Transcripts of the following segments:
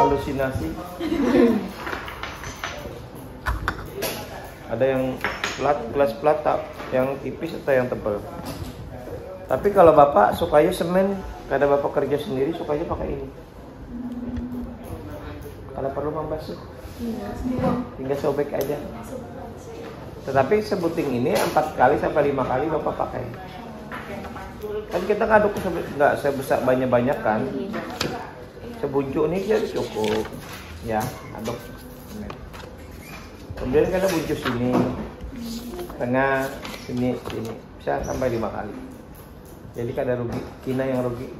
halusinasi. Ada yang plat, gelas plat, yang tipis atau yang tebal. Tapi kalau bapak sukanya semen, karena bapak kerja sendiri sukanya pakai ini. Kalau perlu membasuh, tinggal sobek aja. Tetapi sebuting ini 4 kali sampai 5 kali bapak pakai. Kan kita ngaduk nggak sebesar banyak-banyak kan. Sebuncuk ini jadi cukup. Ya, aduk. Kemudian kita buncuk sini, tengah, sini, bisa sampai 5 kali. Jadi kada rugi, Kina yang rugi.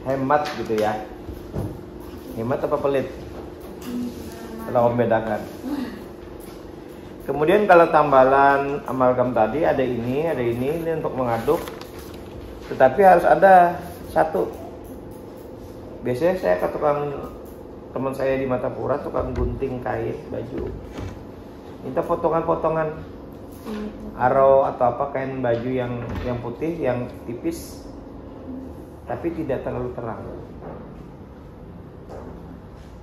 Hemat gitu ya. Hemat apa pelit? Kalau membedakan. Kemudian kalau tambalan amalgam tadi ada ini untuk mengaduk. Tetapi harus ada satu. Biasanya saya ke teman saya di Matapura, tukang gunting kain baju. Minta potongan-potongan aro atau apa kain baju yang putih, yang tipis, tapi tidak terlalu terang.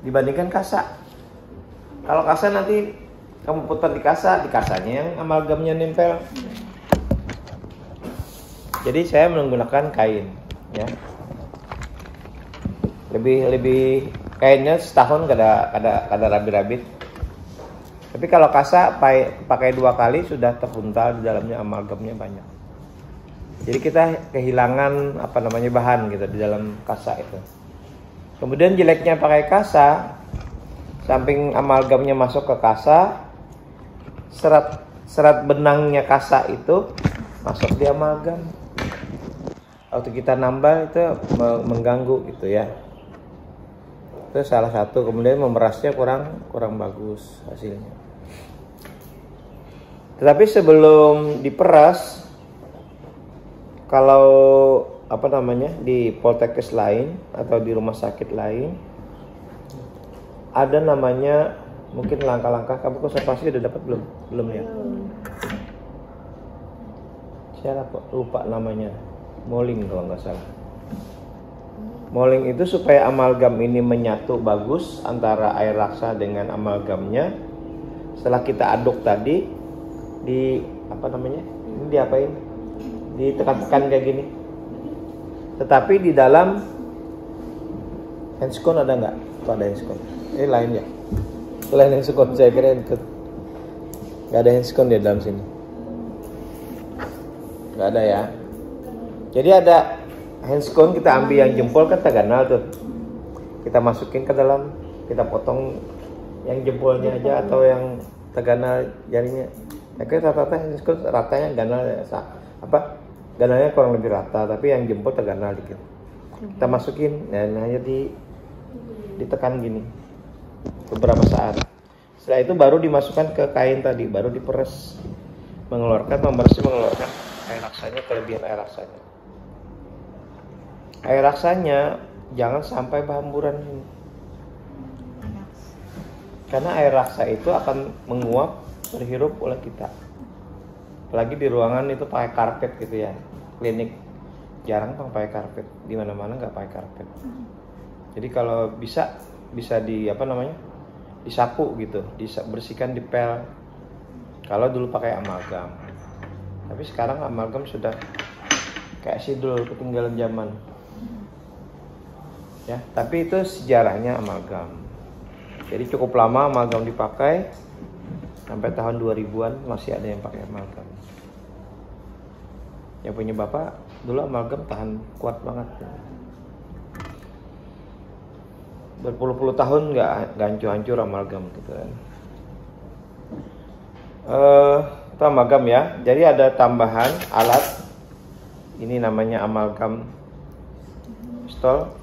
Dibandingkan kasa. Kalau kasa nanti kamu putar di kasanya yang amalgamnya nempel. Jadi saya menggunakan kain, ya. Lebih kainnya setahun kada rabi-rabit. Tapi kalau kasa pakai 2 kali sudah terpuntal di dalamnya amalgamnya banyak. Jadi kita kehilangan bahan gitu di dalam kasa itu. Kemudian jeleknya pakai kasa, samping amalgamnya masuk ke kasa, serat benangnya kasa itu masuk di amalgam. Waktu kita nambah itu mengganggu gitu ya. Itu salah satu. Kemudian memerasnya kurang bagus hasilnya. Tetapi sebelum diperas, kalau di poltekkes lain atau di rumah sakit lain ada namanya, mungkin langkah-langkah. Kamu konservasi udah dapat belum ya? Saya lupa namanya. Molding kalau nggak salah. Molding itu supaya amalgam ini menyatu bagus antara air raksa dengan amalgamnya. Setelah kita aduk tadi, ini diapain? Ditekan-tekan kayak gini. Tetapi di dalam handscone ada nggak? Tuh ada handscone. Ini lain ya? Lain handscone, saya kira ikut. Nggak ada handscone di dalam sini. Nggak ada ya. Jadi ada handscone, kita ambil yang jempol kan taganal tuh. Kita masukin ke dalam, kita potong yang jempolnya aja atau yang taganal jarinya. Akhirnya rata-rata handscone ratanya ganal ganalnya kurang lebih rata, tapi yang jempol taganal dikit. Kita masukin dan hanya ditekan gini beberapa saat. Setelah itu baru dimasukkan ke kain tadi, baru diperes, mengeluarkan air raksanya, kelebihan air raksanya. Air raksanya jangan sampai berhamburan, karena air raksa itu akan menguap terhirup oleh kita. Apalagi di ruangan itu pakai karpet gitu ya. Klinik jarang pakai karpet, di mana-mana nggak pakai karpet. Jadi kalau bisa disapu gitu, bersihkan di pel. Kalau dulu pakai amalgam, tapi sekarang amalgam sudah kayak sidul, ketinggalan zaman. Ya, tapi itu sejarahnya amalgam. Jadi cukup lama amalgam dipakai, sampai tahun 2000-an masih ada yang pakai amalgam. Yang punya bapak dulu amalgam tahan kuat banget. Berpuluh-puluh tahun nggak hancur-hancur amalgam gitu kan. Itu amalgam ya. Jadi ada tambahan alat. Ini namanya amalgam pistol.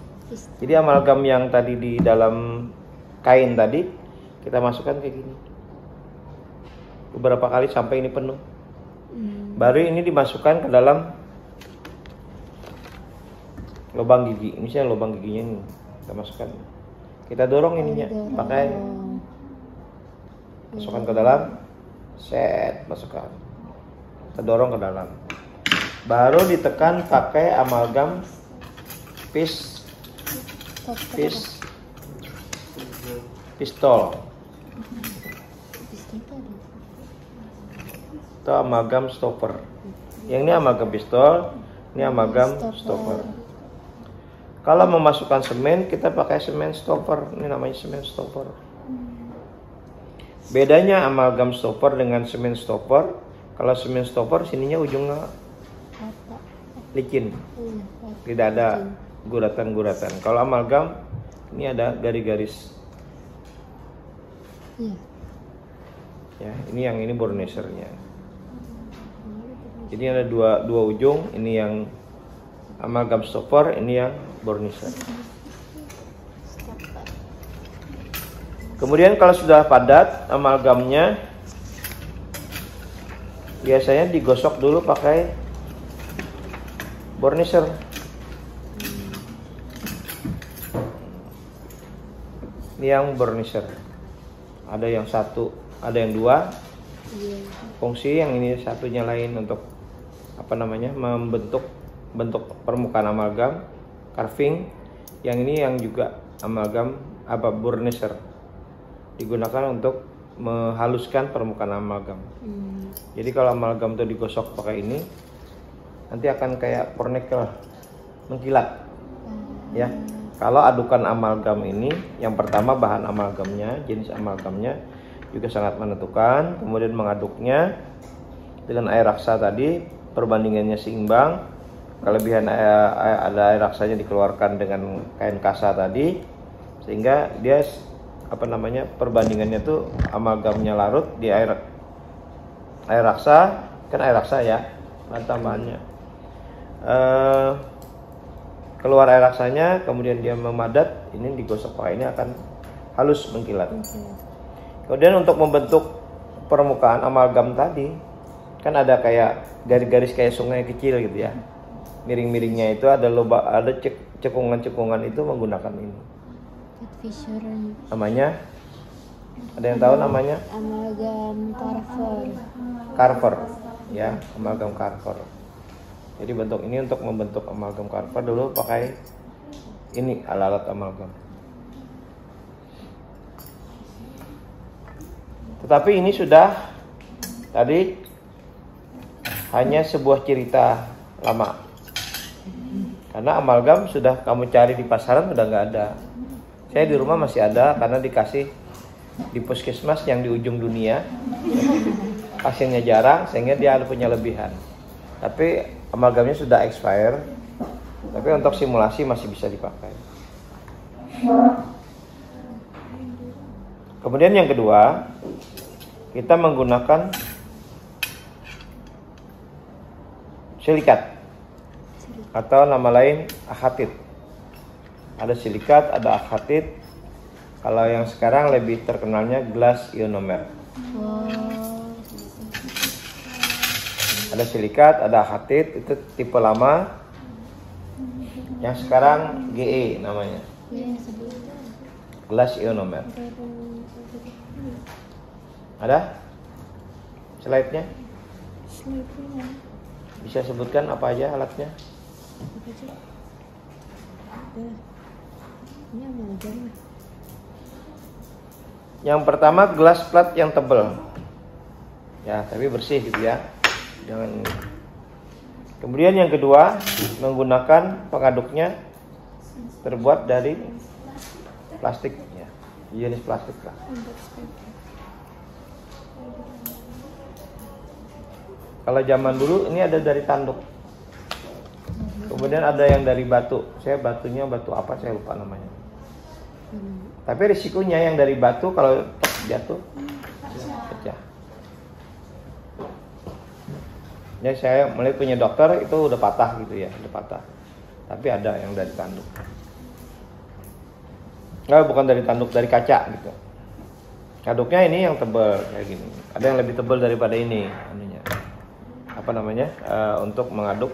Jadi amalgam yang tadi di dalam kain tadi kita masukkan kayak gini. Beberapa kali sampai ini penuh. Baru ini dimasukkan ke dalam lubang gigi. Misalnya lubang giginya ini kita masukkan. Kita dorong ininya pakai, masukkan ke dalam, masukkan. Kita dorong ke dalam. Baru ditekan pakai amalgam Pis, pistol. Itu amalgam stopper. Yang ini amalgam pistol, ini amalgam stopper. Kalau memasukkan semen, kita pakai semen stopper. Ini namanya semen stopper. Bedanya amalgam stopper dengan semen stopper, kalau semen stopper sininya ujungnya licin, tidak ada guratan-guratan. Kalau amalgam ini ada garis-garis. Ya, ini burnisernya. Jadi ada dua ujung, ini yang amalgam stopper, ini yang burniser. Kemudian kalau sudah padat amalgamnya, biasanya digosok dulu pakai burniser. Ini yang burniser. Ada yang satu, ada yang dua. Fungsi yang ini satunya lain untuk membentuk permukaan amalgam, carving. Yang ini yang juga amalgam burniser, digunakan untuk menghaluskan permukaan amalgam. Jadi kalau amalgam itu digosok pakai ini, nanti akan kayak pornekel, mengkilat. Ya, kalau adukan amalgam ini, yang pertama bahan amalgamnya, jenis amalgamnya juga sangat menentukan. Kemudian mengaduknya dengan air raksa tadi, perbandingannya seimbang. Kelebihan ada air raksanya dikeluarkan dengan kain kasa tadi, sehingga dia perbandingannya tuh amalgamnya larut di air raksa, kan air raksa ya, bahan tambahannya. Keluar air raksanya, kemudian dia memadat, ini digosok pakai ini akan halus mengkilat. Kemudian untuk membentuk permukaan amalgam tadi, kan ada kayak garis-garis kayak sungai kecil gitu ya. Miring-miringnya itu ada cekungan-cekungan itu menggunakan ini. Namanya, ada yang tahu namanya? Amalgam Carver, ya, amalgam carver. Jadi bentuk ini untuk membentuk amalgam carver dulu pakai ini alat amalgam. Tetapi ini sudah tadi hanya sebuah cerita lama. Karena amalgam sudah kamu cari di pasaran udah nggak ada. Saya di rumah masih ada karena dikasih di puskesmas yang di ujung dunia. Pasiennya jarang sehingga dia punya lebihan. Tapi amalgamnya sudah expire. Tapi untuk simulasi masih bisa dipakai. Kemudian yang kedua, kita menggunakan silikat atau nama lain akhatit. Ada silikat, ada akhatit. Kalau yang sekarang lebih terkenalnya glass ionomer. Ada silikat, ada akhatit, itu tipe lama. Yang sekarang GE namanya. Glass ionomer. Ada slide-nya? Bisa sebutkan apa aja alatnya? Yang pertama gelas plat yang tebal. Ya, tapi bersih gitu ya. Jangan. Kemudian yang kedua, menggunakan pengaduknya terbuat dari plastik ya. Jenis plastik lah. Kalau zaman dulu ini ada dari tanduk. Kemudian ada yang dari batu. Batunya batu apa saya lupa namanya. Tapi risikonya yang dari batu kalau jatuh pecah. Ya saya mulai punya dokter itu udah patah gitu ya, udah patah. Tapi ada yang dari tanduk. Enggak, bukan dari tanduk, dari kaca gitu. Tanduknya ini yang tebal kayak gini. Ada yang lebih tebal daripada ini anunya. Untuk mengaduk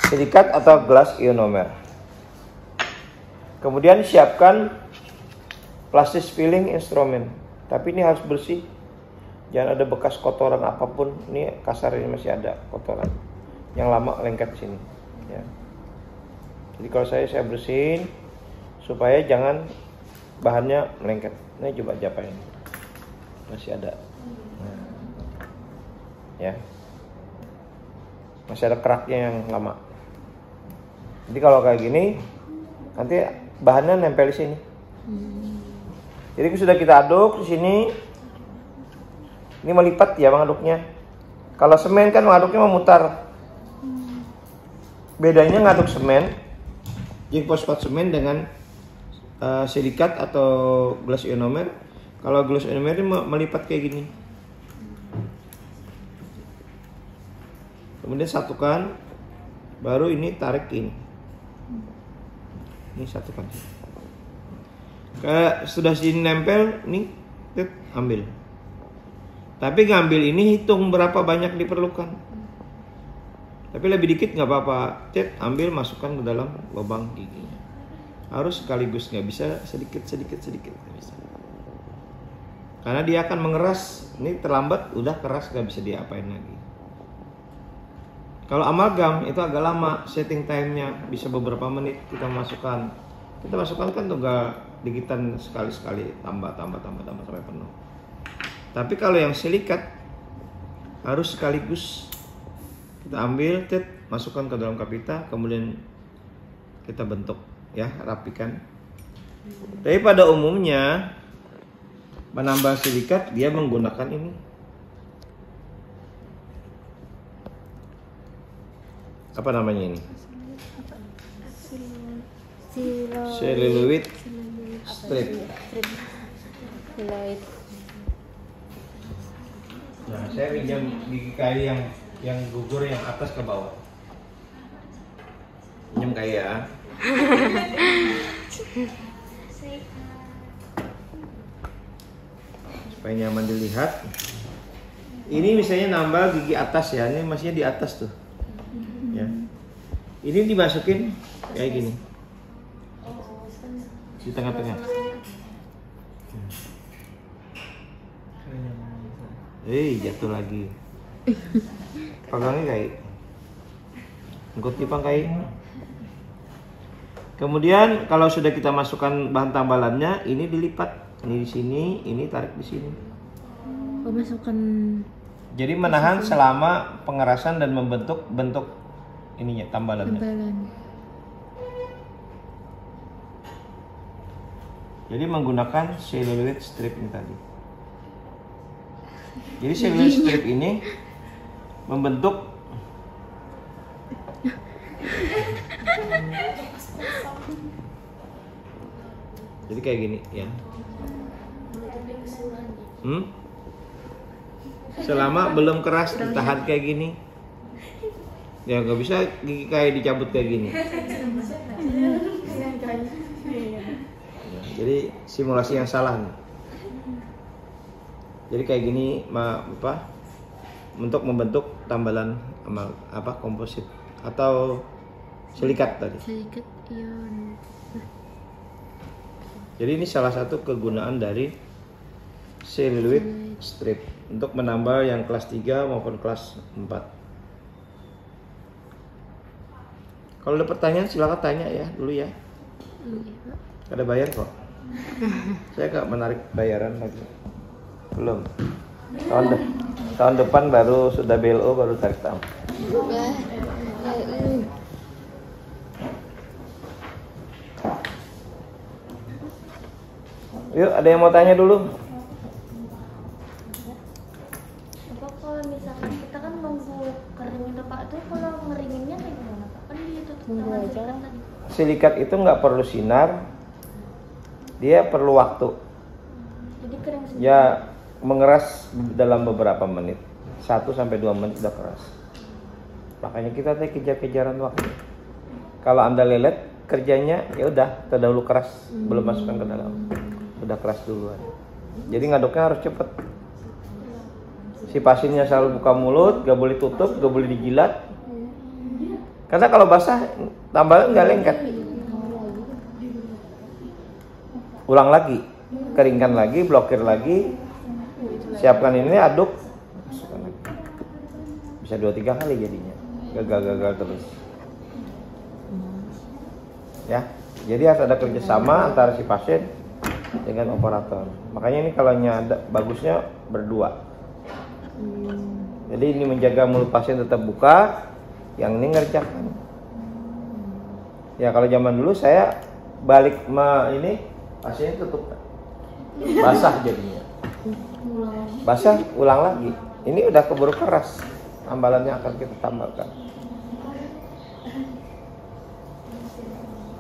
silikat atau glass ionomer. Kemudian siapkan plastic filling instrument. Tapi ini harus bersih. Jangan ada bekas kotoran apapun. Ini kasar, ini masih ada kotoran. Yang lama lengket sini. Ya. Jadi kalau saya bersihin supaya jangan bahannya melengket. Ini coba japain, masih ada, ya, masih ada keraknya yang lama. Jadi kalau kayak gini, nanti bahannya nempel di sini. Jadi sudah kita aduk di sini. Ini melipat ya mengaduknya. Kalau semen kan mengaduknya memutar. Bedanya ngaduk semen, zinc fosfat semen dengan silikat atau gelas ionomer. Kalau gelas ionomer ini melipat kayak gini. Kemudian satukan, baru ini tarik ini. Ini satukan. Kayak sudah sini nempel, nih, ambil. Tapi ngambil ini hitung berapa banyak diperlukan. Tapi lebih dikit nggak apa-apa. Ambil, masukkan ke dalam lubang giginya. Harus sekaligus, nggak bisa sedikit. Nggak bisa. Karena dia akan mengeras. Ini terlambat, udah keras, nggak bisa diapain lagi. Kalau amalgam itu agak lama setting time-nya, bisa beberapa menit kita masukkan. Kita masukkan kan tuh nggak digitan sekali-sekali, tambah sampai penuh. Tapi kalau yang silikat harus sekaligus. Kita ambil, masukkan ke dalam kapita, kemudian kita bentuk, ya, rapikan. Tapi pada umumnya penambah silikat dia menggunakan ini. Apa namanya ini? Celluloid strip. Nah, saya pinjam gigi kayu yang gugur yang atas ke bawah. Pinjam kayu ya. Supaya nyaman dilihat. Ini misalnya nambah gigi atas ya, ini masihnya di atas tuh. Ya. Ini dimasukin kayak gini. Di tengah-tengah. Jatuh lagi. Pegangnya kayak ngikut tipang kayak. Kemudian kalau sudah kita masukkan bahan tambalannya, ini dilipat. Ini di sini, ini tarik di sini. Masukkan. Jadi menahan selama pengerasan dan membentuk bentuk ininya tambalannya. Jadi menggunakan celluloid strip ini tadi. Jadi celluloid strip ini membentuk jadi kayak gini ya. Selama belum keras ditahan kayak gini. Ya nggak bisa gigi kayak dicabut kayak gini. Jadi simulasi yang salah nih. Jadi kayak gini untuk membentuk tambalan komposit atau silikat tadi. Silikat ion. Jadi ini salah satu kegunaan dari celluloid strip untuk menambal yang kelas 3 maupun kelas 4. Kalau ada pertanyaan silakan tanya ya dulu ya. Ada bayar kok. Saya nggak menarik bayaran lagi. Belum. Tahun depan baru sudah BLO baru tarik tambah. Yuk, ada yang mau tanya dulu? Bapak, kalau misalkan kita kan nunggu keringin Pak tuh, kalau ngeringinnya kayak gimana Pak? Kan ditutup sama silikat tadi. Silikat itu nggak perlu sinar, dia perlu waktu. Jadi kering sendiri. Ya mengeras dalam beberapa menit, 1-2 menit udah keras. Makanya kita kejar-kejaran waktu. Kalau Anda lelet kerjanya ya udah terdahulu keras, belum masukkan ke dalam. Udah keras duluan. Jadi ngaduknya harus cepet. Si pasiennya selalu buka mulut, gak boleh tutup, gak boleh dijilat. Karena kalau basah tambalan nggak lengket. Ulang lagi, keringkan lagi, blokir lagi, siapkan ini, aduk, bisa 2-3 kali jadinya. Gagal terus. Ya, jadi harus ada kerjasama antara si pasien dengan operator. Makanya ini kalau ada bagusnya berdua. Jadi ini menjaga mulut pasien tetap buka, yang ini ngerjakan. Ya kalau zaman dulu saya balik ini pasiennya tutup, basah jadinya. Basah, ulang lagi. Ini udah keburu keras, tambalannya akan kita tambahkan.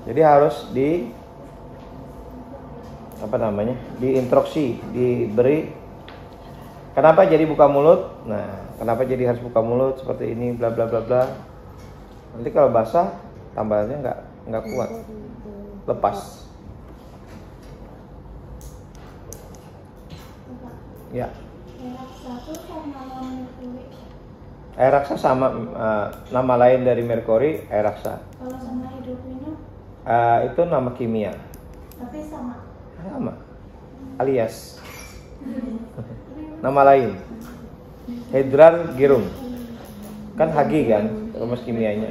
Jadi harus diinstruksi, diberi. Kenapa jadi buka mulut? Nah, kenapa jadi harus buka mulut seperti ini, bla bla bla bla. Nanti kalau basah, tambalannya nggak kuat, lepas. Ya. Air raksa sama nama lain dari merkuri, air raksa. Kalau sama hidroklino? Itu nama kimia. Tapi sama. Sama. Alias. Nama lain. Hidral girum. Kan hagi kan rumus kimianya.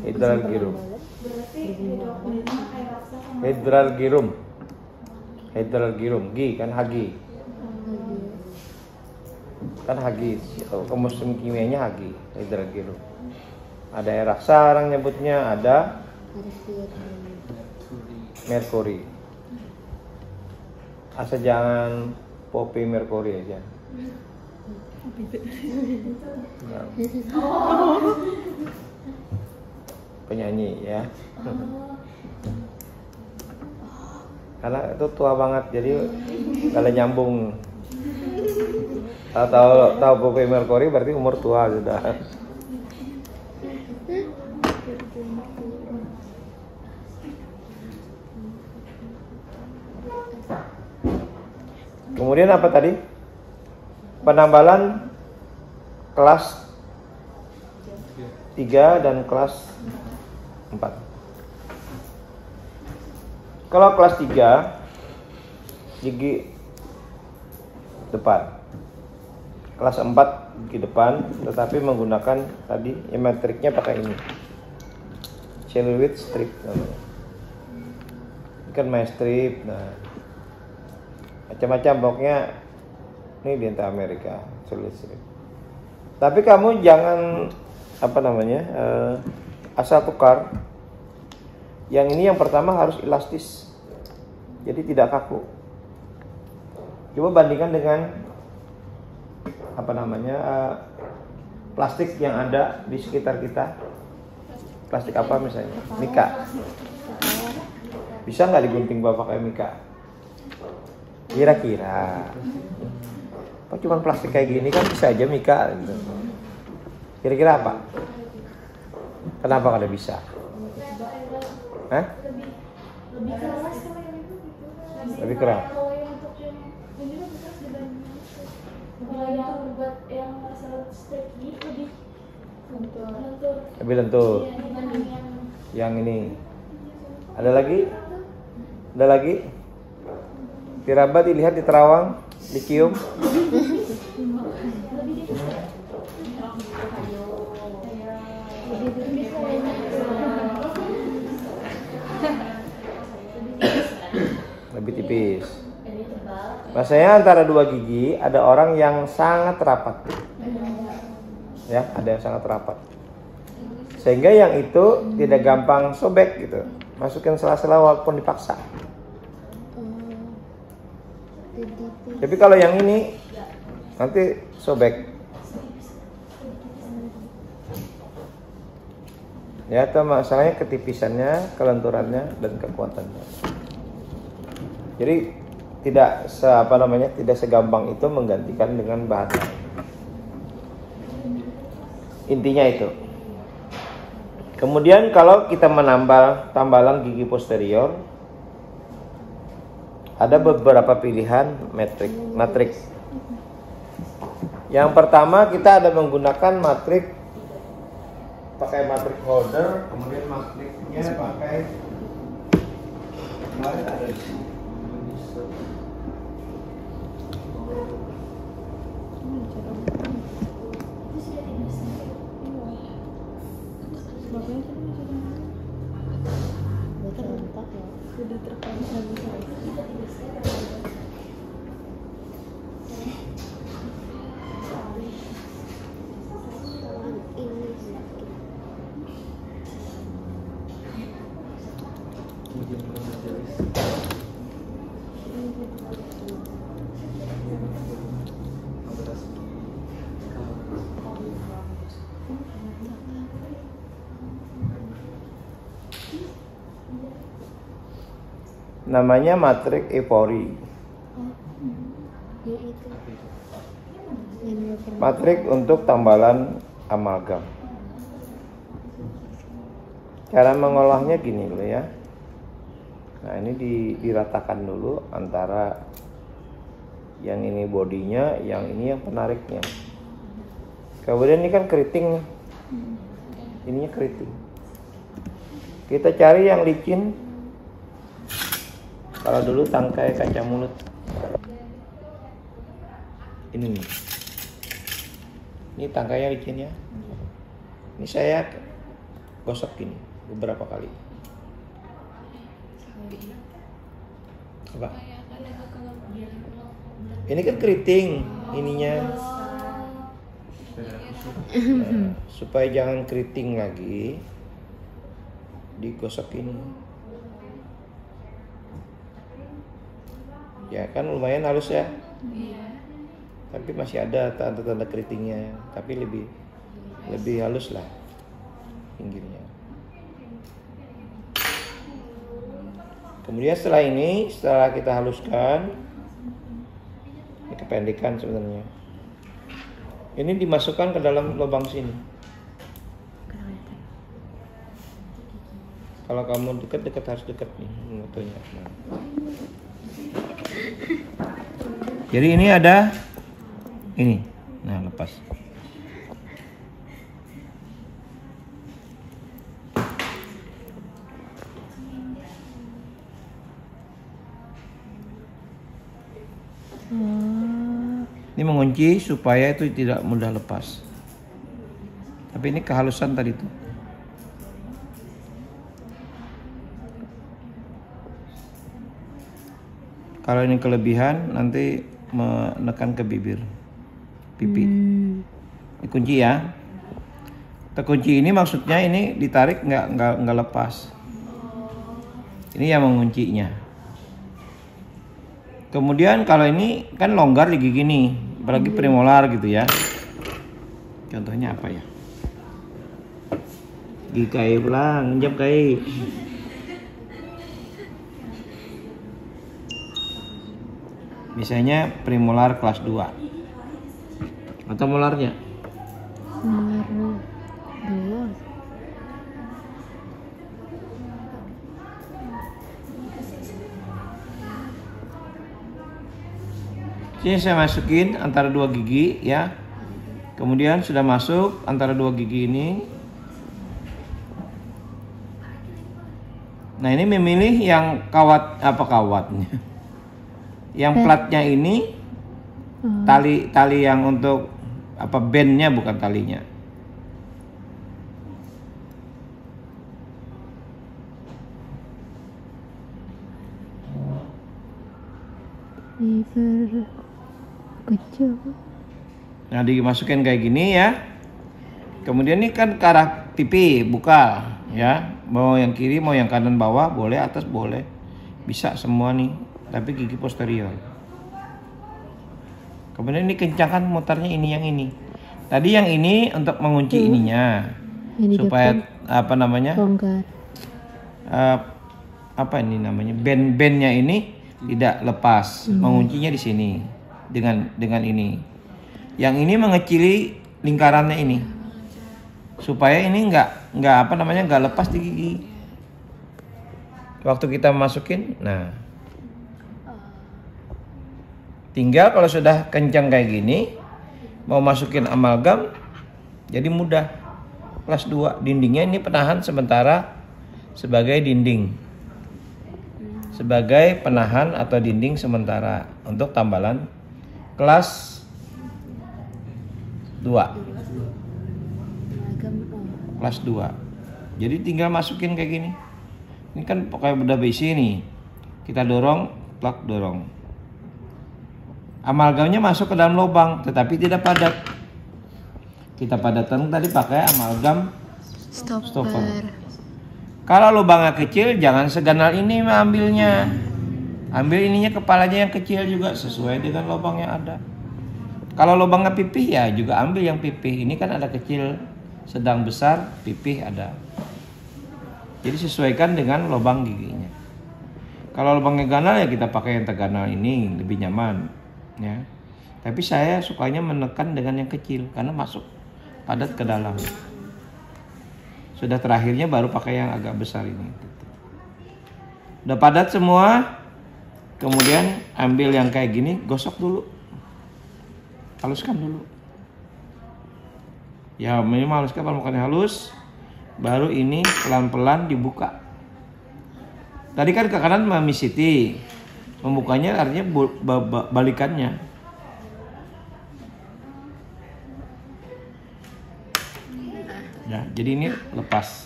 Hidral girum. Berarti hidroklino air raksa sama. Hidral girum. Hidral girum. Gi kan hagi. Kan hagi. Rumus kimianya hagi. Hidral girum. Ada air raksa orang nyebutnya, ada merkuri. Asal jangan popi merkuri aja. Nah. Penyanyi ya. Karena itu tua banget, jadi kalau nyambung. Tahu popi merkuri berarti umur tua sudah. Kemudian apa tadi? Penambalan kelas 3 dan kelas 4. Kalau kelas 3 gigi depan. Kelas 4 gigi depan, tetapi menggunakan tadi metriknya pakai ini. Celluloid strip namanya. Kan my strip. Nah, macam-macam pokoknya ini di Amerika sulit. Tapi kamu jangan asal tukar. Yang ini yang pertama harus elastis, jadi tidak kaku. Coba bandingkan dengan plastik yang ada di sekitar kita. Plastik apa misalnya? Mika. Bisa nggak digunting bapak kayak mika? Kira-kira. Apa cuma plastik kayak gini kan bisa aja mika gitu. Kira-kira apa? Kenapa kada bisa? Hah? Lebih keras sama yang itu gitu. Lebih keras. Kalau yang untuk yang ini lebih keras dibanding itu. Kalau yang buat yang masalah strip gitu lebih lentur. Lebih lentur. Iya, dibanding Yang ini. Ada lagi? Ada lagi? Diraba, dilihat, diterawang, dicium. Lebih tipis. Rasanya antara dua gigi ada orang yang sangat rapat. Ya, ada yang sangat rapat. Sehingga yang itu tidak gampang sobek gitu. Masukin sela-sela walaupun dipaksa. Tapi kalau yang ini nanti sobek. Ya, itu masalahnya ketipisannya, kelenturannya dan kekuatannya. Jadi tidak tidak segampang itu menggantikan dengan bahan lain. Intinya itu. Kemudian kalau kita menambal tambalan gigi posterior, ada beberapa pilihan matrik. Yang pertama kita ada menggunakan pakai matrik holder, kemudian matriknya pakai kemarin ada di sini. Namanya matrik eufori. Ya itu. Yang dua pernah. Matrik untuk tambalan amalgam. Cara mengolahnya gini dulu ya. Nah ini diratakan dulu antara yang ini bodinya, yang ini yang penariknya. Kemudian ini kan keriting, ininya keriting. Kita cari yang licin. Kalau dulu tangkai kaca mulut, ini nih. Ini tangkainya licin ya. Ini saya gosok gini beberapa kali. Apa? Ini kan keriting ininya. Nah, supaya jangan keriting lagi, digosok ini. Ya kan lumayan halus ya. Tapi masih ada tanda-tanda keritingnya, tapi lebih halus lah pinggirnya. Kemudian setelah kita haluskan, ini kependekan sebenarnya. Ini dimasukkan ke dalam lubang sini. Kalau kamu dekat harus dekat nih motonya. Jadi ini ada ini. Nah, lepas. Ini mengunci supaya itu tidak mudah lepas. Tapi ini kehalusan tadi tuh. Kalau ini kelebihan nanti menekan ke bibir, pipi. Dikunci ya. Terkunci ini maksudnya ini ditarik nggak lepas. Ini yang menguncinya. Kemudian kalau ini kan longgar di gigi nih, apalagi premolar gitu ya. Contohnya apa ya? Gigi kai pulang, njam kai. Misalnya premolar kelas 2 atau molarnya? Molar 2. Sini saya masukin antara 2 gigi ya. Kemudian sudah masuk antara 2 gigi ini. Nah ini memilih yang kawatnya. Yang platnya ini tali yang untuk apa bandnya bukan talinya. Kecil. Nah dimasukin kayak gini ya. Kemudian ini kan ke arah pipi buka ya. Mau yang kiri mau yang kanan bawah boleh, atas boleh, bisa semua nih. Tapi gigi posterior. Kemudian ini kencangkan mutarnya ini yang ini. Tadi yang ini untuk mengunci ininya supaya apa namanya? Longgar. Apa ini namanya? Band-bandnya ini tidak lepas. Menguncinya di sini dengan ini. Yang ini mengecili lingkarannya ini supaya ini nggak lepas di gigi. Waktu kita masukin, nah. Tinggal kalau sudah kencang kayak gini, mau masukin amalgam, jadi mudah. Kelas 2, dindingnya ini penahan sementara sebagai dinding. Sebagai penahan atau dinding sementara untuk tambalan kelas 2. Kelas 2. Jadi tinggal masukin kayak gini. Ini kan pakai bedah besi nih. Kita dorong, plak, dorong. Amalgamnya masuk ke dalam lubang, tetapi tidak padat. Kita padatkan tadi pakai amalgam stopper. Kalau lubangnya kecil, jangan seganal ini ambilnya. Ambil ininya, kepalanya yang kecil juga sesuai dengan lubang yang ada. Kalau lubangnya pipih ya juga ambil yang pipih. Ini kan ada kecil, sedang, besar, pipih ada. Jadi sesuaikan dengan lubang giginya. Kalau lubangnya ganal ya kita pakai yang terganal ini, lebih nyaman ya. Tapi saya sukanya menekan dengan yang kecil karena masuk padat ke dalam. Sudah terakhirnya baru pakai yang agak besar ini. Udah padat semua. Kemudian ambil yang kayak gini, gosok dulu. Haluskan dulu. Ya minimal haluskan, kalau bukan halus. Baru ini pelan-pelan dibuka. Tadi kan ke kanan Mami Siti. Membukanya artinya balikannya. Ya, jadi ini lepas.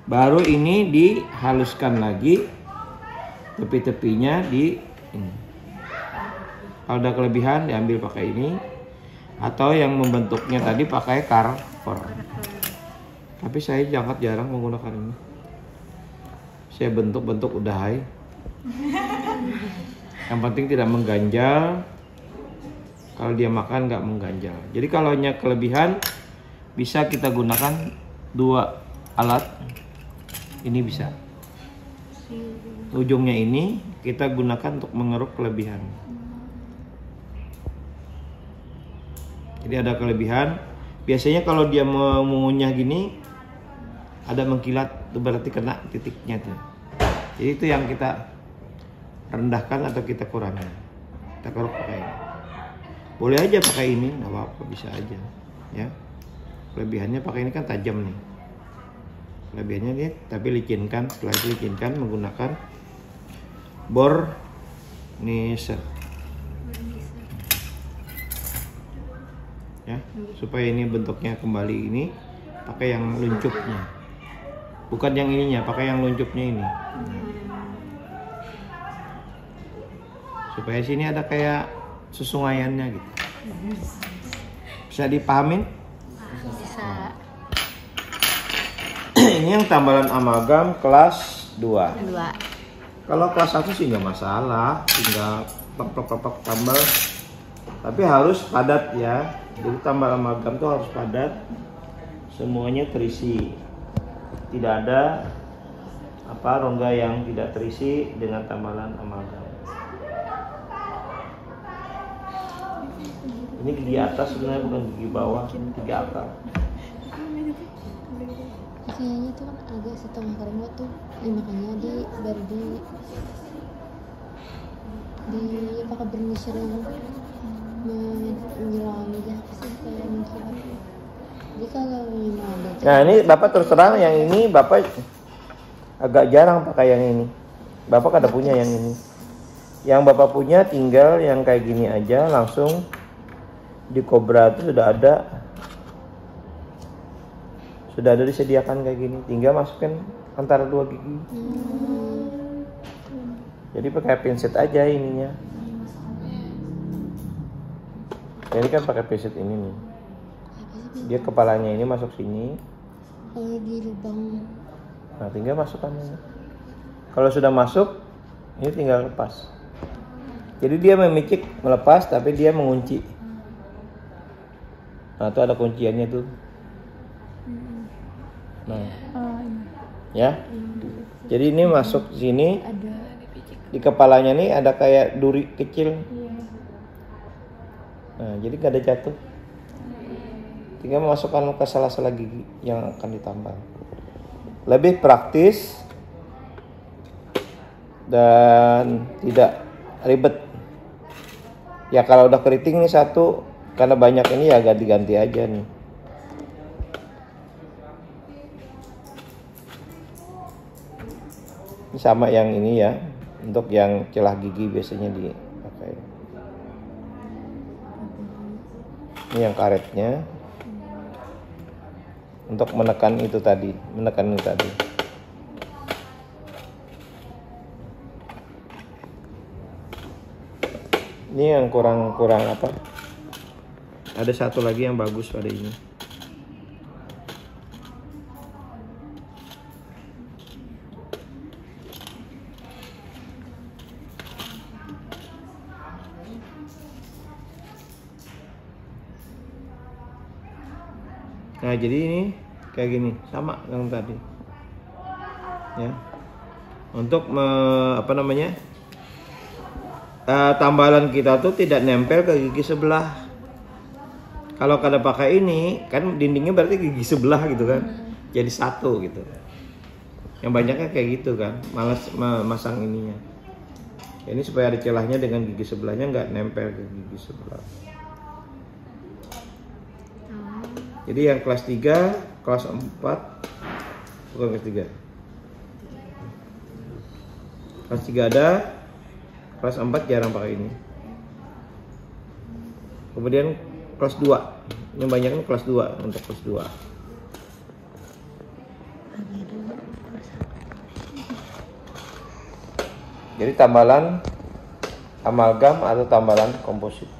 Baru ini dihaluskan lagi. Tepi-tepinya di ini. Kalau ada kelebihan diambil pakai ini. Atau yang membentuknya tadi pakai carver. Tapi saya jarang menggunakan ini. Saya bentuk-bentuk udah hai. Yang penting tidak mengganjal. Kalau dia makan nggak mengganjal. Jadi kalau hanya kelebihan bisa kita gunakan 2 alat. Ini bisa. Ujungnya ini kita gunakan untuk mengeruk kelebihan. Jadi ada kelebihan. Biasanya kalau dia mengunyah gini ada mengkilat, itu berarti kena titiknya tuh. Jadi itu yang kita rendahkan atau kita kurangi. Kita keruk pakai ini. Boleh aja pakai ini, nggak apa-apa, bisa aja. Ya. Kelebihannya pakai ini kan tajam nih. Kelebihannya nih, tapi licinkan. Setelah itu licinkan menggunakan bor niser. Ya, supaya ini bentuknya kembali ini pakai yang luncupnya. Bukan yang ininya, pakai yang luncupnya ini. Supaya sini ada kayak susungaiannya gitu. Bisa dipahamin? Bisa. Ini yang tambalan amalgam kelas 2. 2. Kalau kelas 1 sih nggak masalah, tinggal plek tambal. Tapi harus padat ya. Jadi tambal amalgam tuh harus padat. Semuanya terisi. Tidak ada rongga yang tidak terisi dengan tambalan amalgam. Ini gigi atas sebenarnya, bukan gigi bawah, gigi akar. Kayaknya tuh kan agak setengah kering tuh, makanya baru di pakai burnisher yang menyelam aja sih kayak mengkilat. Jadi kalau memang ada. Nah ini Bapak terus terang yang ini Bapak agak jarang pakai yang ini. Bapak ada punya yang ini. Yang Bapak punya tinggal yang kayak gini aja, langsung di Cobra itu sudah ada disediakan kayak gini, tinggal masukin antara 2 gigi. Jadi pakai pinset aja ininya. Ini kan pakai pinset ini nih. Dia kepalanya ini masuk sini. Kalau di lubang. Nah tinggal masukkan ini. Kalau sudah masuk, ini tinggal lepas. Jadi dia memicik melepas, tapi dia mengunci. Nah itu ada kunciannya tuh. Nah, ya. Jadi ini masuk sini. Di kepalanya nih ada kayak duri kecil. Nah, jadi nggak ada jatuh. Tinggal memasukkan ke sela-sela gigi yang akan ditambal. Lebih praktis dan tidak ribet. Ya kalau udah keriting nih satu, karena banyak ini ya ganti-ganti aja nih. Ini sama yang ini ya, untuk yang celah gigi biasanya dipakai. Ini yang karetnya. Untuk menekan itu tadi, Ini yang kurang apa? Ada satu lagi yang bagus pada ini. Nah, jadi ini kayak gini, sama yang tadi. Ya. Untuk apa namanya? Tambalan kita tuh tidak nempel ke gigi sebelah. Kalau kada pakai ini, kan dindingnya berarti gigi sebelah gitu kan. Jadi satu gitu. Yang banyaknya kayak gitu kan, malas masang ininya. Ini supaya ada celahnya dengan gigi sebelahnya nggak nempel ke gigi sebelah. Jadi yang kelas 3, kelas 4, bukan kelas 3. Kelas 3 ada, kelas 4 jarang pakai ini. Kemudian kelas 2, yang banyaknya kelas 2 untuk kelas 2. Jadi tambalan amalgam atau tambalan komposit.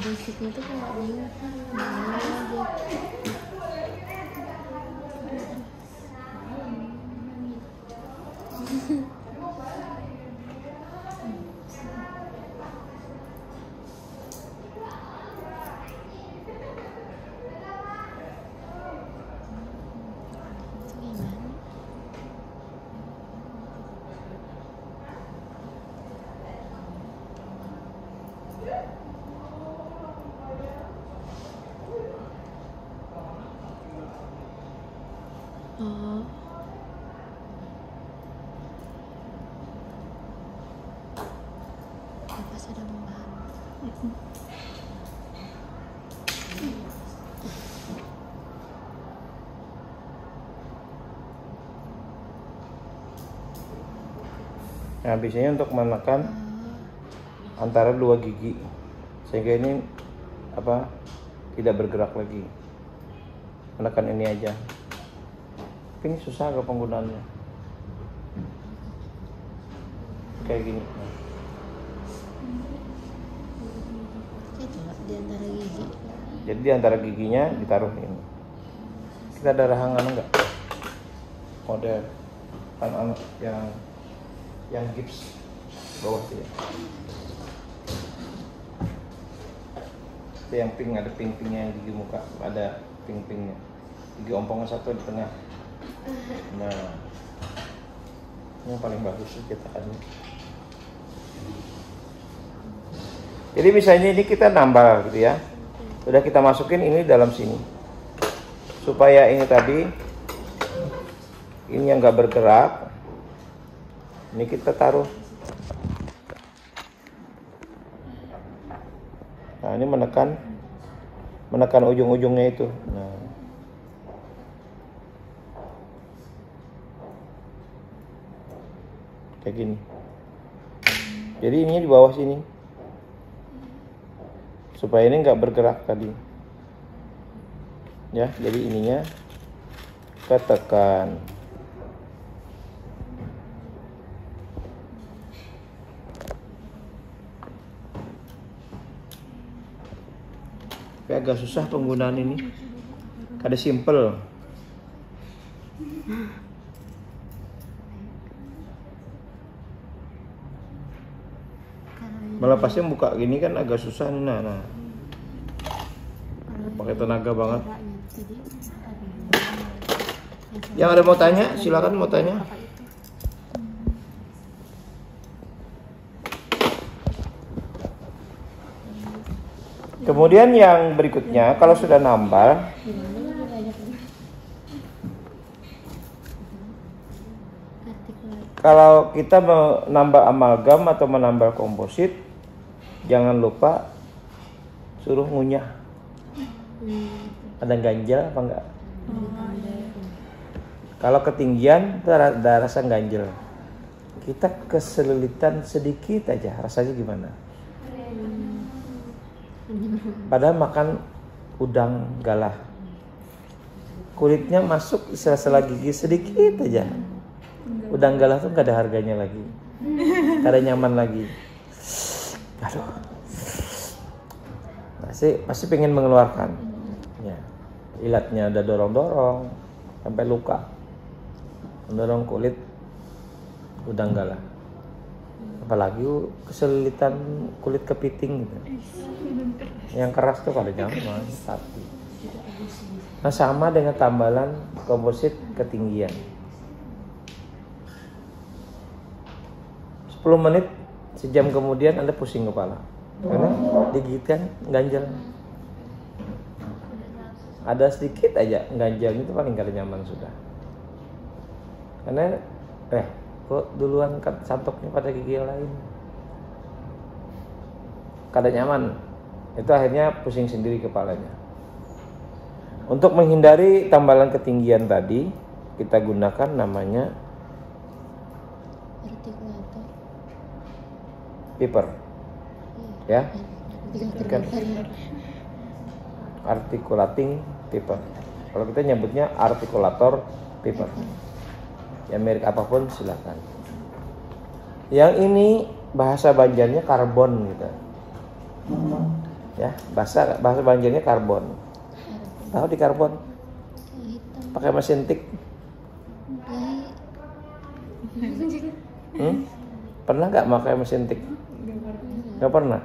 Basicnya itu kayak bingung aja. Oh. Apa sudah membahas? Nah, biasanya untuk menekan antara dua gigi sehingga ini apa tidak bergerak lagi. Menekan ini aja. Ini susah ke penggunaannya. Kayak gini. Di antara gigi. Jadi di antara giginya ditaruh ini. Kita ada rahangan enggak? Model kan yang gips bawah sini. Itu yang pink, ada pink-pinknya yang gigi muka, ada pink-pinknya. Gigi ompongnya satu di tengah. Nah, ini yang paling bagus sih kita kan. Jadi misalnya ini kita nambah gitu ya. Udah kita masukin ini dalam sini. Supaya ini tadi ini yang nggak bergerak. Ini kita taruh. Nah, ini menekan ujung-ujungnya itu. Nah. Kayak gini. Jadi ini di bawah sini. Supaya ini nggak bergerak tadi. Ya, jadi ininya ketekan. Tapi agak susah penggunaan ini. Kada simple. Melepasnya buka gini kan agak susah nih. Nah. Pakai tenaga banget. Yang ada mau tanya, silakan mau tanya. Kemudian yang berikutnya, kalau sudah nambal, kalau kita menambah amalgam atau menambah komposit, jangan lupa suruh ngunyah. Ada ganjel apa enggak? Kalau ketinggian ada rasa ganjel. Kita kesulitan sedikit aja, rasanya gimana? Padahal makan udang galah. Kulitnya masuk sela-sela gigi sedikit aja. Udang galah tuh gak ada harganya lagi. Gak ada nyaman lagi. Aduh. Pasti pengen mengeluarkan. Ya. Ilatnya udah dorong-dorong sampai luka. Mendorong kulit udang galah. Apalagi kesulitan kulit kepiting gitu. Yang keras tuh pada nyaman, tapi nah sama dengan tambalan komposit ketinggian. 10 menit, sejam kemudian Anda pusing kepala. Karena digigitkan ganjal. Ada sedikit aja ganjal itu paling kada nyaman sudah. Karena kok duluan santoknya pada gigi yang lain. Kada nyaman. Itu akhirnya pusing sendiri kepalanya. Untuk menghindari tambalan ketinggian tadi, kita gunakan namanya Artikulator. paper. Ya. Artikulator. Articulating paper. Kalau kita nyebutnya artikulator paper. Ya merek apapun silakan. Yang ini bahasa Banjarnya karbon gitu. Ya, bahasa Banjarnya karbon. Tahu di karbon? Hitam. Pakai mesin tik. Pernah nggak pakai mesin tik? Nggak pernah.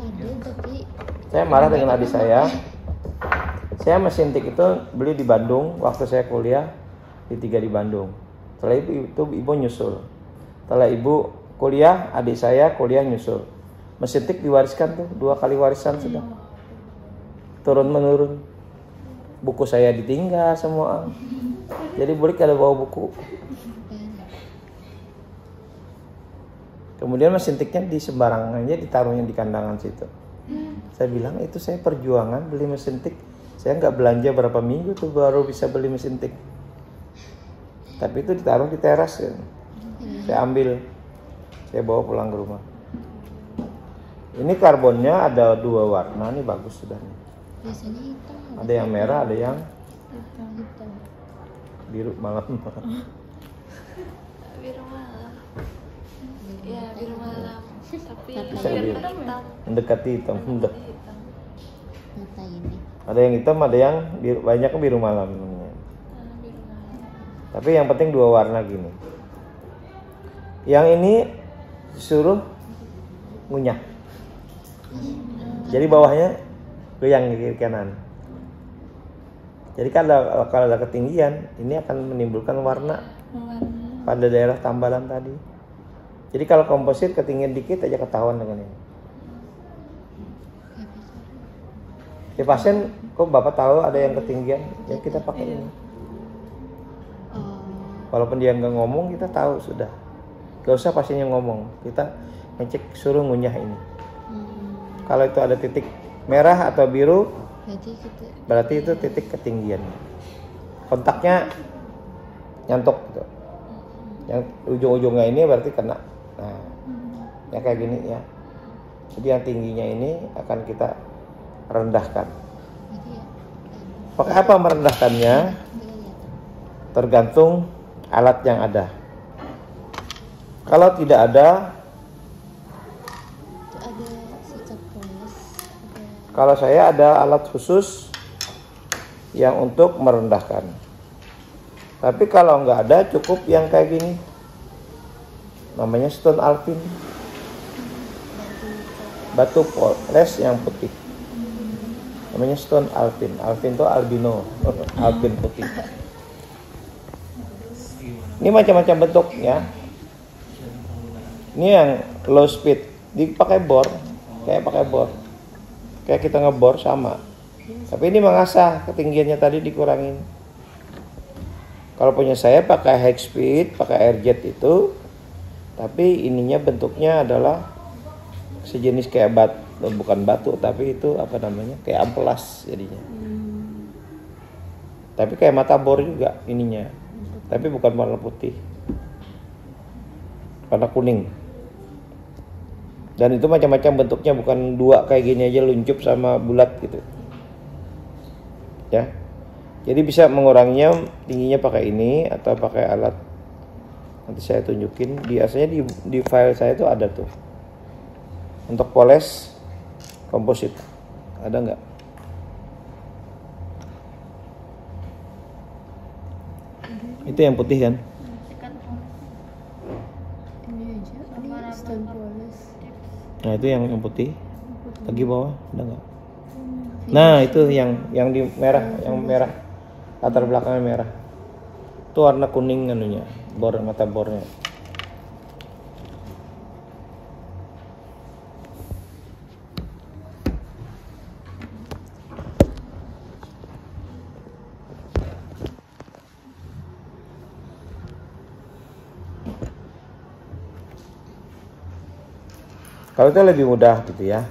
Ada tapi Saya marah dengan adik saya. Saya mesin tik itu beli di Bandung waktu saya kuliah di 3 di Bandung. Setelah itu ibu nyusul. Setelah ibu kuliah, adik saya kuliah nyusul. Mesin tik diwariskan tuh 2 kali warisan sudah. Turun menurun. Buku saya ditinggal semua. Jadi boleh kada bawa buku. Kemudian mesin tiknya di sembarangan aja ditaruhnya di kandangan situ. Saya bilang itu saya perjuangan beli mesin tik. Saya nggak belanja berapa minggu tuh baru bisa beli mesin tik. Tapi itu ditaruh di teras ya. Saya ambil. Saya bawa pulang ke rumah. Ini karbonnya ada 2 warna, ini bagus sudah nih. biasanya hitam. Ada yang merah, ada yang Hitam. biru malam. Biru malam. Ya, biru malam. Tapi Bisa hampir biru. hitam. Mendekati hitam. Hitam. Mata ini. Ada yang hitam, ada yang biru, banyak biru malam namanya. Biru malam. Tapi yang penting 2 warna gini. Yang ini disuruh ngunyah. Jadi bawahnya goyang ke kiri kanan. Jadi kalau ada ketinggian, ini akan menimbulkan warna pada daerah tambalan tadi. Jadi kalau komposit ketinggian dikit aja ketahuan dengan ini. Ya pasien, kok Bapak tahu ada yang ketinggian, ya kita pakai ini. Walaupun dia nggak ngomong, kita tahu sudah. Gak usah pasiennya ngomong, kita ngecek suruh ngunyah ini. Kalau itu ada titik merah atau biru, berarti itu titik ketinggian. Kontaknya nyantok gitu. Yang ujung-ujungnya ini berarti kena. Nah, ya kayak gini ya. Jadi yang tingginya ini akan kita rendahkan. Pakai apa merendahkannya? Tergantung alat yang ada. Kalau tidak ada, kalau saya ada alat khusus yang untuk merendahkan. Tapi kalau nggak ada, cukup yang kayak gini. Namanya stone alpin. Batu poles yang putih. Namanya stone alpin. Alpin itu albino. Alpin putih. Ini macam-macam bentuk ya. Ini yang low speed. Dipakai bor. Kayak pakai bor. Kayak kita ngebor sama. Tapi ini mengasah ketinggiannya tadi dikurangin. Kalau punya saya pakai high speed, pakai airjet itu. Tapi ininya bentuknya adalah sejenis kayak batu, bukan batu, tapi itu apa namanya? Kayak amplas jadinya. Tapi kayak mata bor juga ininya. Tapi bukan warna putih. Warna kuning. Dan itu macam-macam bentuknya, bukan dua kayak gini aja luncup sama bulat gitu. Ya. Jadi bisa menguranginya tingginya pakai ini atau pakai alat. Nanti saya tunjukin. Biasanya di file saya itu ada tuh. Untuk poles komposit. Ada nggak? Itu yang putih kan? Sikat Ini aja, ini stone poles. Nah itu yang putih. Lagi bawah ada nggak? Nah itu yang di merah, yang merah latar belakangnya merah. Itu warna kuning anunya, mata bornya. Kalau itu lebih mudah gitu ya,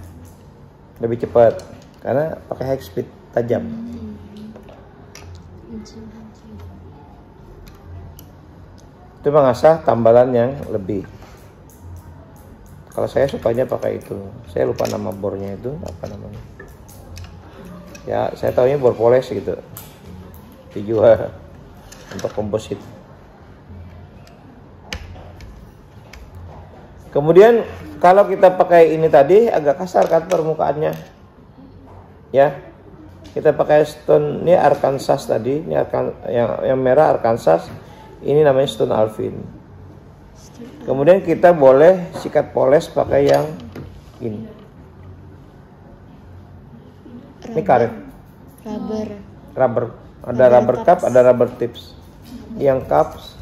lebih cepat karena pakai high speed tajam. Itu mengasah tambalan yang lebih. Kalau saya sukanya pakai itu, saya lupa nama bornya itu apa namanya. Ya saya tahunya bor poles gitu, dijual untuk komposit. Kemudian kalau kita pakai ini tadi agak kasar kan permukaannya, ya. Kita pakai stone ini Arkansas tadi, ini yang merah Arkansas, ini namanya stone Alvin. Kemudian kita boleh sikat poles pakai yang ini. Ini karet. Rubber. Ada rubber cup, ada rubber tips. Yang cups,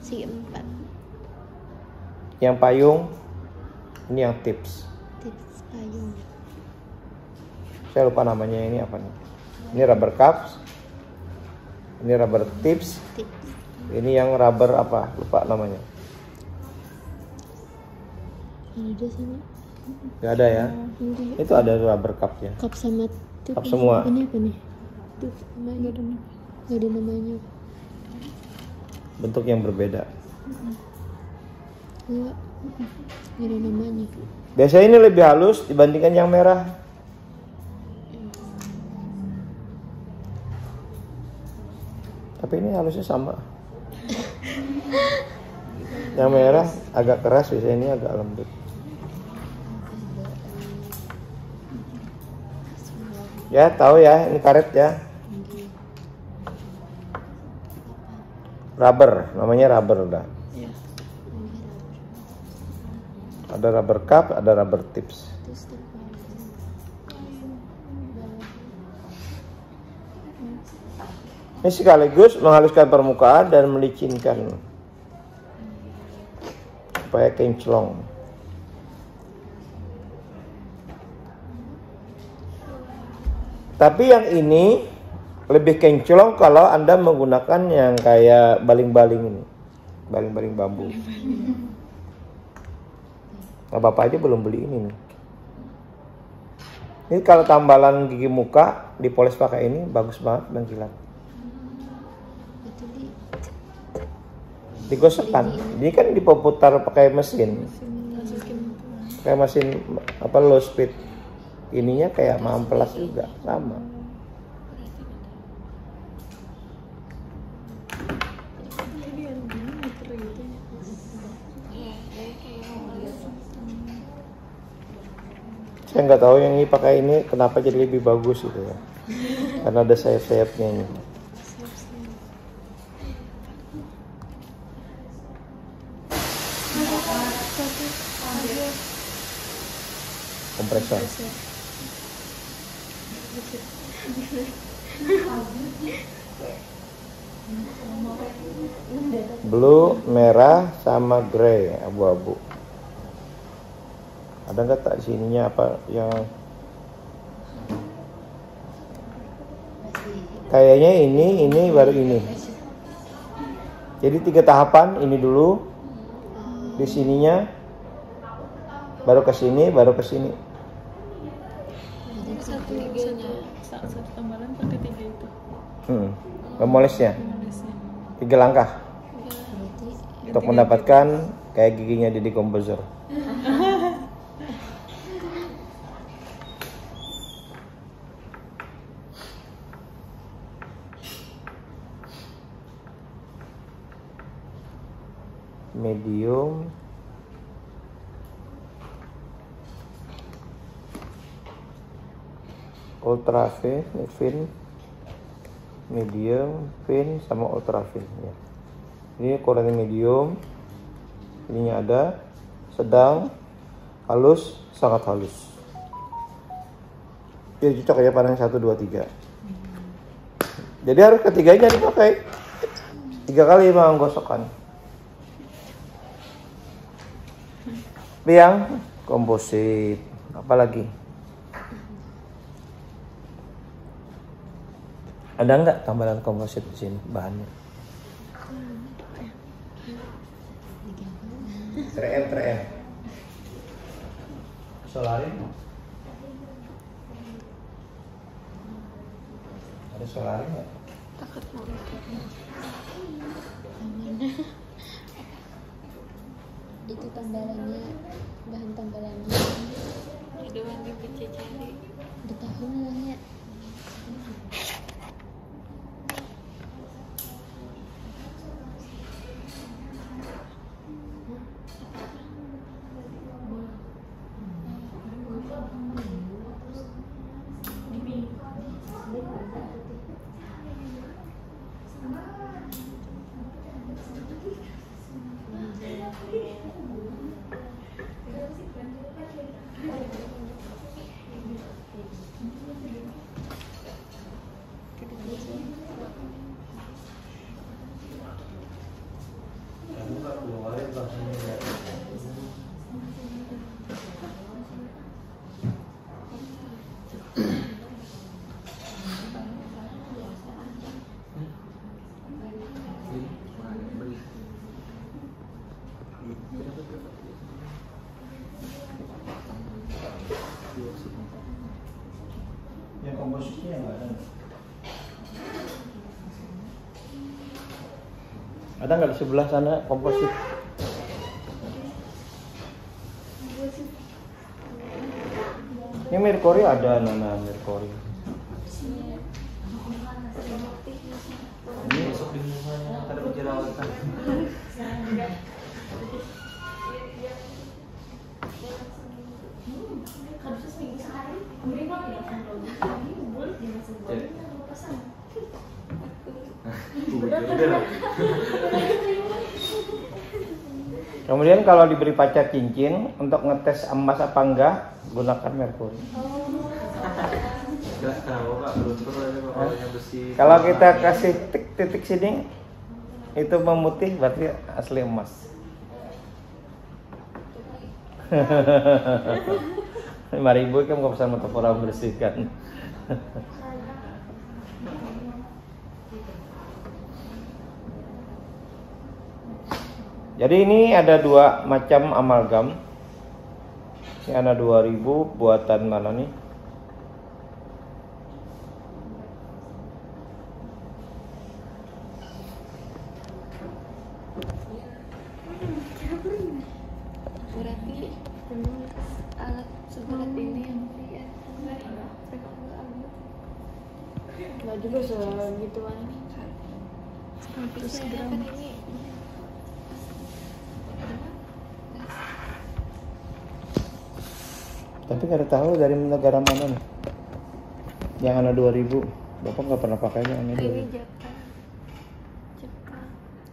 si 4 yang payung, ini yang tips. tips payung. Saya lupa namanya ini apa nih. Ini rubber cups, ini rubber tips, ini yang rubber apa? Lupa namanya. Ada sini. Gak ada ya? Enggak. Itu ada rubber cup ya. Cup sama tip. Cup semua. Ini apa nih? Tip namanya. Gak ada namanya. Bentuk yang berbeda. Enggak. Gak ada namanya. Biasanya ini lebih halus dibandingkan yang merah. Tapi ini halusnya sama. Yang merah agak keras, biasanya ini agak lembut. Ya, tahu ya, ini karet ya. Rubber, namanya rubber udah. Ada rubber cup, ada rubber tips. Ini sekaligus menghaluskan permukaan dan melicinkan supaya kinclong. Tapi yang ini lebih kinclong kalau Anda menggunakan yang kayak baling-baling ini, baling-baling bambu. Nah, Bapak aja belum beli ini nih. Ini kalau tambalan gigi muka dipoles pakai ini bagus banget dan kilat. Digosokkan. Ini kan diputar pakai mesin. Pakai mesin apa low speed. Ininya kayak amplas juga sama. Saya nggak tahu yang ini pakai ini kenapa jadi lebih bagus gitu ya. Karena ada sayap-sayapnya ini. Kompresor. Blue, merah, sama grey, abu-abu. Ada nggak tak di sininya apa yang kayaknya ini baru ini. Jadi 3 tahapan, ini dulu di sininya, baru ke sini, baru ke sini. Satu tambalan pakai 3 itu. Pemolesnya 3 langkah untuk mendapatkan kayak giginya Didi Komposer. medium, ultra fine, medium, fine, sama ultra fine ya. Ini ukurannya medium, ininya ada, sedang, halus, sangat halus. Ya cocok ya pada yang 1, 2, 3. Jadi harus ketiganya dipakai 3 kali menggosokkan. Yang komposit, apalagi? Ada nggak tambahan komposit di sini bahannya? 3M. Solarin. Ada solarin nggak? Takut mau itu tambalannya, bahan tambalannya Itu yang dibenci cari. udah tahun lah ya. Yang kompositnya nggak ada. Ada nggak di sebelah sana komposit? Ini merkuri ada, Nana, merkuri. Ini masuk di mukanya, ada jerawatan. Kemudian kalau diberi pacar cincin untuk ngetes emas apa enggak, gunakan merkuri. Enggak tahu Kak, beruntung aja kalau yang besi. Kalau kita kasih titik sini itu memutih berarti asli emas. 5.000 kan nggak pesan Motopora membersihkan. Jadi ini ada 2 macam amalgam. Ini ada 2000 buatan mana nih? Berarti alat seberat ini yang dia Nggak juga segituan. 100 gram. Kan ini Tapi nggak tahu dari negara mana nih. Yang ada 2000. Bapak nggak pernah pakainya yang ini. ini Jepang.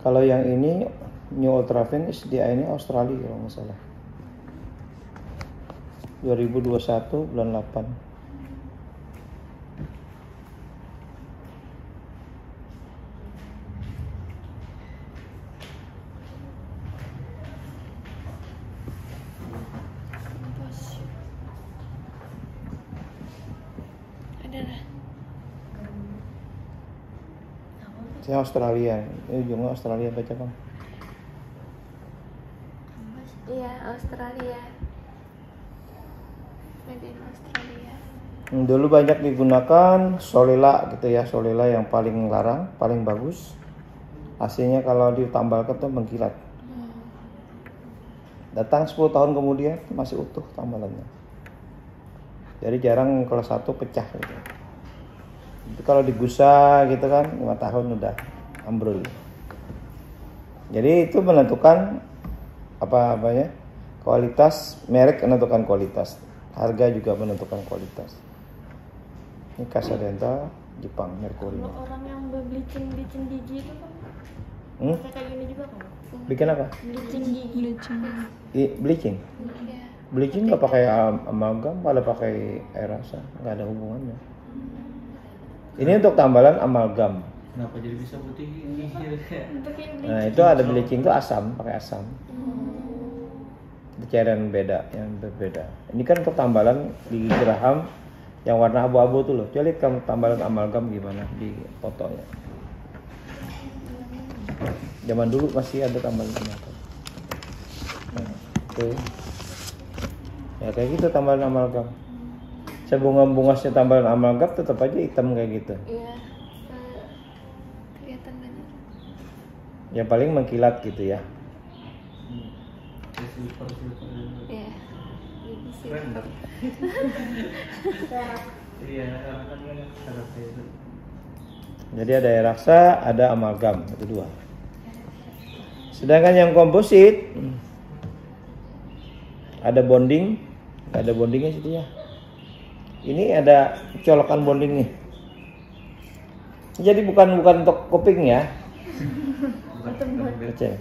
Kalau yang ini New Ultra Fine SDA ini Australia kalau nggak salah. 2021 bulan 8. Adalah. Saya Australia. Ini juga Australia baca kan. Iya, Australia. Made in Australia. Dulu banyak digunakan Solila gitu ya, Solila yang paling larang, paling bagus. Hasilnya kalau ditambalkan tuh mengkilat. Datang 10 tahun kemudian masih utuh tambalannya. Jadi jarang kalau satu pecah gitu. Itu kalau digusa gitu kan 5 tahun udah ambrol. Jadi itu menentukan kualitas, merek menentukan kualitas, harga juga menentukan kualitas. Ini Casa Dental Jepang, Mercury. Kalau orang yang bleaching gigi itu kan pakai kayak gini juga kan? Bikin apa? Bleaching gigi. Bleaching. Iya. Bleaching nggak pakai amalgam, malah pakai air rasa, nggak ada hubungannya. Ini untuk tambalan amalgam. Kenapa jadi bisa putih ini? Untuk yang Nah itu ada bleaching itu asam, pakai asam. Itu cairan beda, yang berbeda. Ini kan untuk tambalan gigi geraham yang warna abu-abu tuh loh. Coba lihat kamu tambalan amalgam gimana di fotonya. Zaman dulu masih ada tambalan amalgam. Nah, tuh. Ya kayak gitu tambalan amalgam. Sebunga-bungasnya tambalan amalgam tetap aja hitam kayak gitu. Iya. Kelihatan banyak. Ya paling mengkilat gitu ya. Iya. Gitu sih. Keren dong. Iya, kan karakter itu. Jadi ada air raksa, ada amalgam, itu dua. Sedangkan yang komposit ada bonding, nggak ada bondingnya situ ya. Ini ada colokan bondingnya. Jadi bukan untuk kuping ya. Kecil.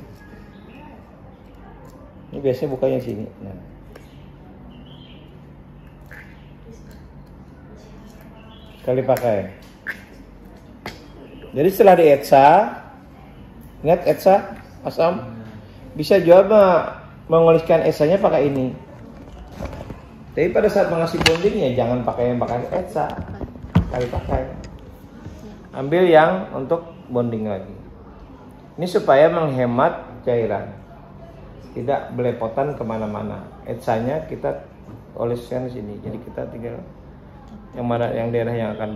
Ini biasanya bukanya sini. Nah. Sekali pakai. Jadi setelah di etsa, ingat etsa asam, bisa juga mengoliskan etsanya pakai ini. Tapi pada saat mengasih bondingnya jangan pakai yang pakai etsa, sekali pakai. Ambil yang untuk bonding lagi. Ini supaya menghemat cairan, tidak belepotan kemana-mana. Etsanya kita oleskan di sini, jadi kita tinggal yang mana yang daerah yang akan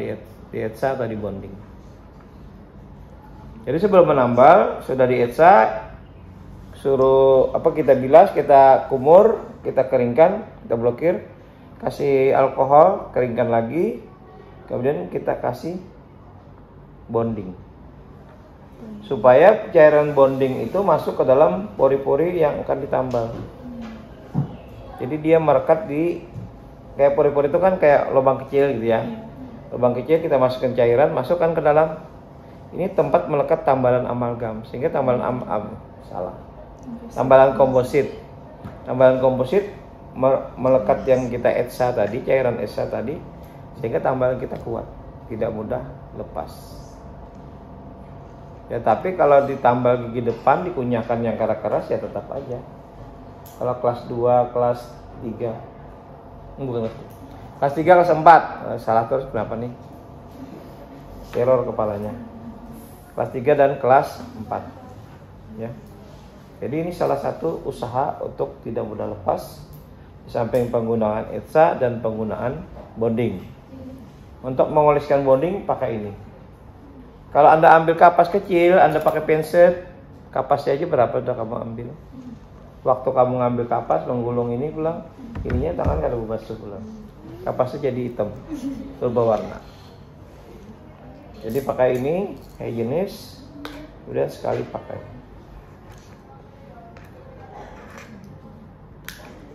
di etsa atau di bonding. Jadi sebelum menambal sudah di etsa, suruh kita bilas, kita kumur, kita keringkan, kita blokir, kasih alkohol, keringkan lagi, kemudian kita kasih bonding. Supaya cairan bonding itu masuk ke dalam pori-pori yang akan ditambal. Jadi dia merekat di kayak pori-pori itu kan kayak lubang kecil gitu ya. Lubang kecil kita masukkan cairan, masukkan ke dalam. Ini tempat melekat tambalan amalgam, sehingga tambalan tambalan komposit. Tambalan komposit melekat yang kita etsa tadi, cairan etsa tadi, sehingga tambalan kita kuat, tidak mudah lepas. Ya tapi kalau ditambal gigi depan, dikunyahkan yang keras ya tetap aja. Kalau kelas 2, kelas 3, bukan kelas 3, kelas 4, salah terus kenapa nih? Teror kepalanya. Kelas 3 dan kelas 4 ya. Jadi ini salah satu usaha untuk tidak mudah lepas, di samping penggunaan etsa dan penggunaan bonding. Untuk mengoleskan bonding pakai ini. Kalau Anda ambil kapas kecil, Anda pakai penset, kapasnya aja berapa udah kamu ambil. Waktu kamu ngambil kapas, menggulung ini pulang, ininya tangan kada basuh pulang. Kapasnya jadi hitam, berubah warna. Jadi pakai ini, kayak jenis, kemudian sekali pakai.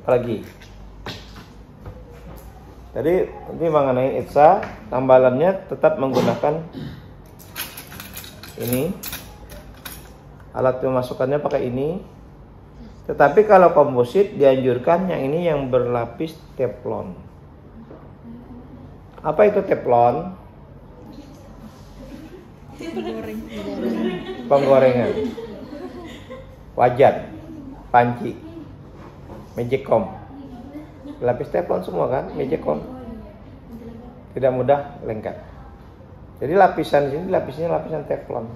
Lagi. Jadi ini mengenai etsa, tambalannya tetap menggunakan ini. Alat pemasukannya pakai ini. Tetapi kalau komposit dianjurkan yang ini yang berlapis teflon. Apa itu teflon? Penggorengan, wajan, panci, magicom, lapis teflon semua kan, magicom, tidak mudah lengket. Jadi lapisan sini lapisnya lapisan teflon,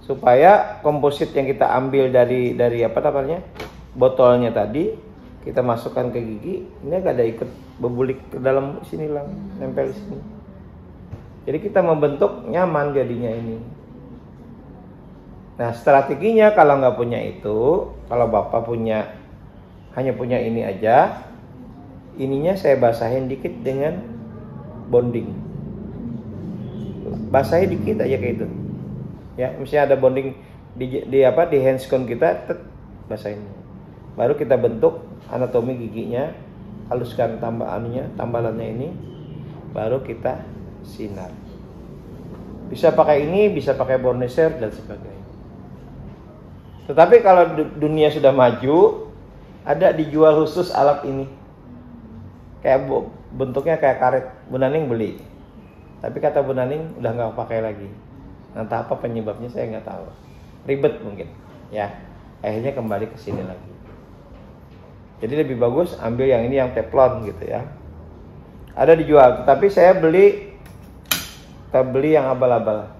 supaya komposit yang kita ambil dari botolnya tadi kita masukkan ke gigi, ini agak ada ikut berbulik ke dalam sini lah, nempel di sini. Jadi kita membentuk nyaman jadinya ini. Nah strateginya kalau nggak punya itu, kalau bapak hanya punya ini aja, ininya saya basahin dikit dengan bonding. Basahin dikit aja kayak itu. Ya, misalnya ada bonding di handscone kita, basahin. Baru kita bentuk anatomi giginya, haluskan tambalannya ini, baru kita sinar. Bisa pakai ini, bisa pakai Borneser dan sebagainya. Tetapi kalau dunia sudah maju, ada dijual khusus alat ini. Kayak bentuknya kayak karet. Bu Naning beli. Tapi kata Bu Naning udah nggak pakai lagi. Entah apa penyebabnya saya nggak tahu. Ribet mungkin, ya. Akhirnya kembali ke sini lagi. Jadi lebih bagus ambil yang ini, yang teflon gitu ya. Ada dijual, tapi saya beli yang abal-abal.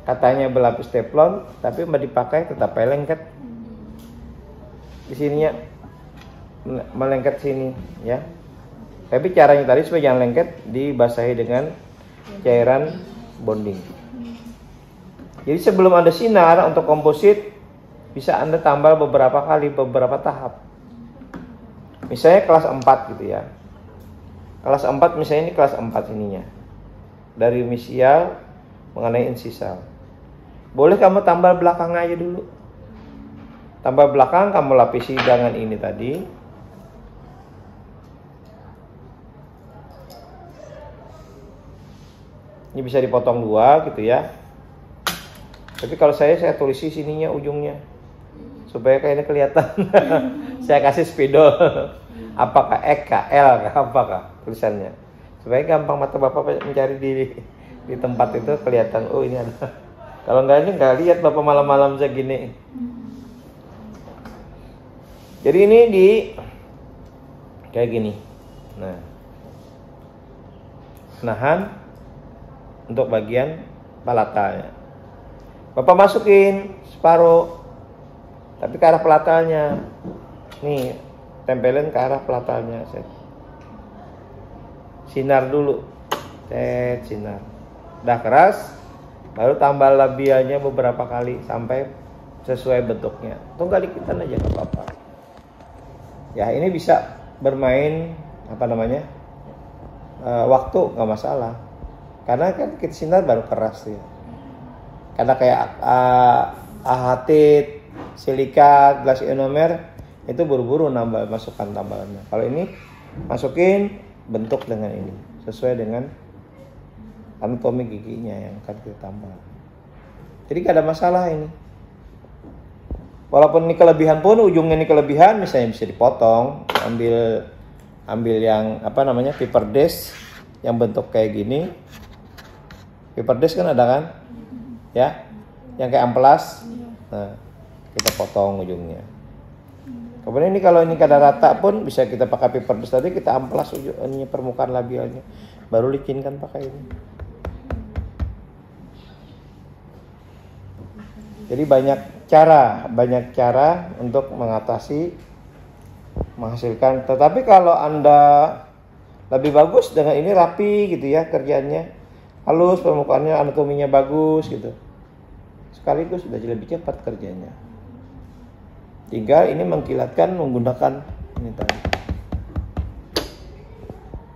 Katanya berlapis teflon, tapi mau dipakai tetap lengket. Di sininya melengket sini, ya. Tapi caranya tadi supaya jangan lengket, dibasahi dengan cairan bonding. Jadi sebelum Anda sinar untuk komposit, bisa Anda tambal beberapa kali, beberapa tahap. Misalnya kelas 4 gitu ya. Kelas 4 misalnya ini kelas 4 ininya. Dari mesial mengenai insisal. Boleh kamu tambal belakang aja dulu. Tambal belakang kamu lapisi dengan ini tadi. Ini bisa dipotong 2 gitu ya. Tapi kalau saya tulisi sininya ujungnya. Supaya kayaknya kelihatan. Saya kasih spidol. Apakah EKL, apakah tulisannya. Supaya gampang mata Bapak mencari di tempat itu kelihatan. Oh ini ada. Kalau enggak ini enggak lihat Bapak malam-malam segini. Jadi ini di kayak gini. Nah. Nahan untuk bagian palatalnya. Bapak masukin separuh. Tapi ke arah palatalnya. Nih, tempelin ke arah palatalnya. Sinar dulu. Sinar. Udah keras, baru tambah labialnya beberapa kali sampai sesuai bentuknya. Tunggal dikitan aja nggak apa-apa. Ya ini bisa bermain waktu nggak masalah. Karena kan kita sinar baru keras ya. Karena kayak ahatit, silikat, gelas ionomer itu buru-buru masukkan tambalannya. Kalau ini masukin bentuk dengan ini sesuai dengan anatomi giginya yang akan kita tambah. Jadi gak ada masalah ini. Walaupun ini kelebihan pun, ujungnya ini kelebihan, misalnya bisa dipotong, ambil yang paper disc yang bentuk kayak gini. Paper disc kan ada kan? Ya, yang kayak amplas. Nah, kita potong ujungnya. Kemudian ini kalau ini kada rata pun bisa kita pakai paper disc tadi, kita amplas ujungnya, permukaan labialnya, baru licinkan pakai ini. Jadi banyak cara untuk menghasilkan. Tetapi kalau Anda lebih bagus dengan ini rapi gitu ya kerjaannya, halus, permukaannya, anatominya bagus gitu. Sekaligus sudah lebih cepat kerjanya. Tinggal ini mengkilatkan menggunakan ini tadi.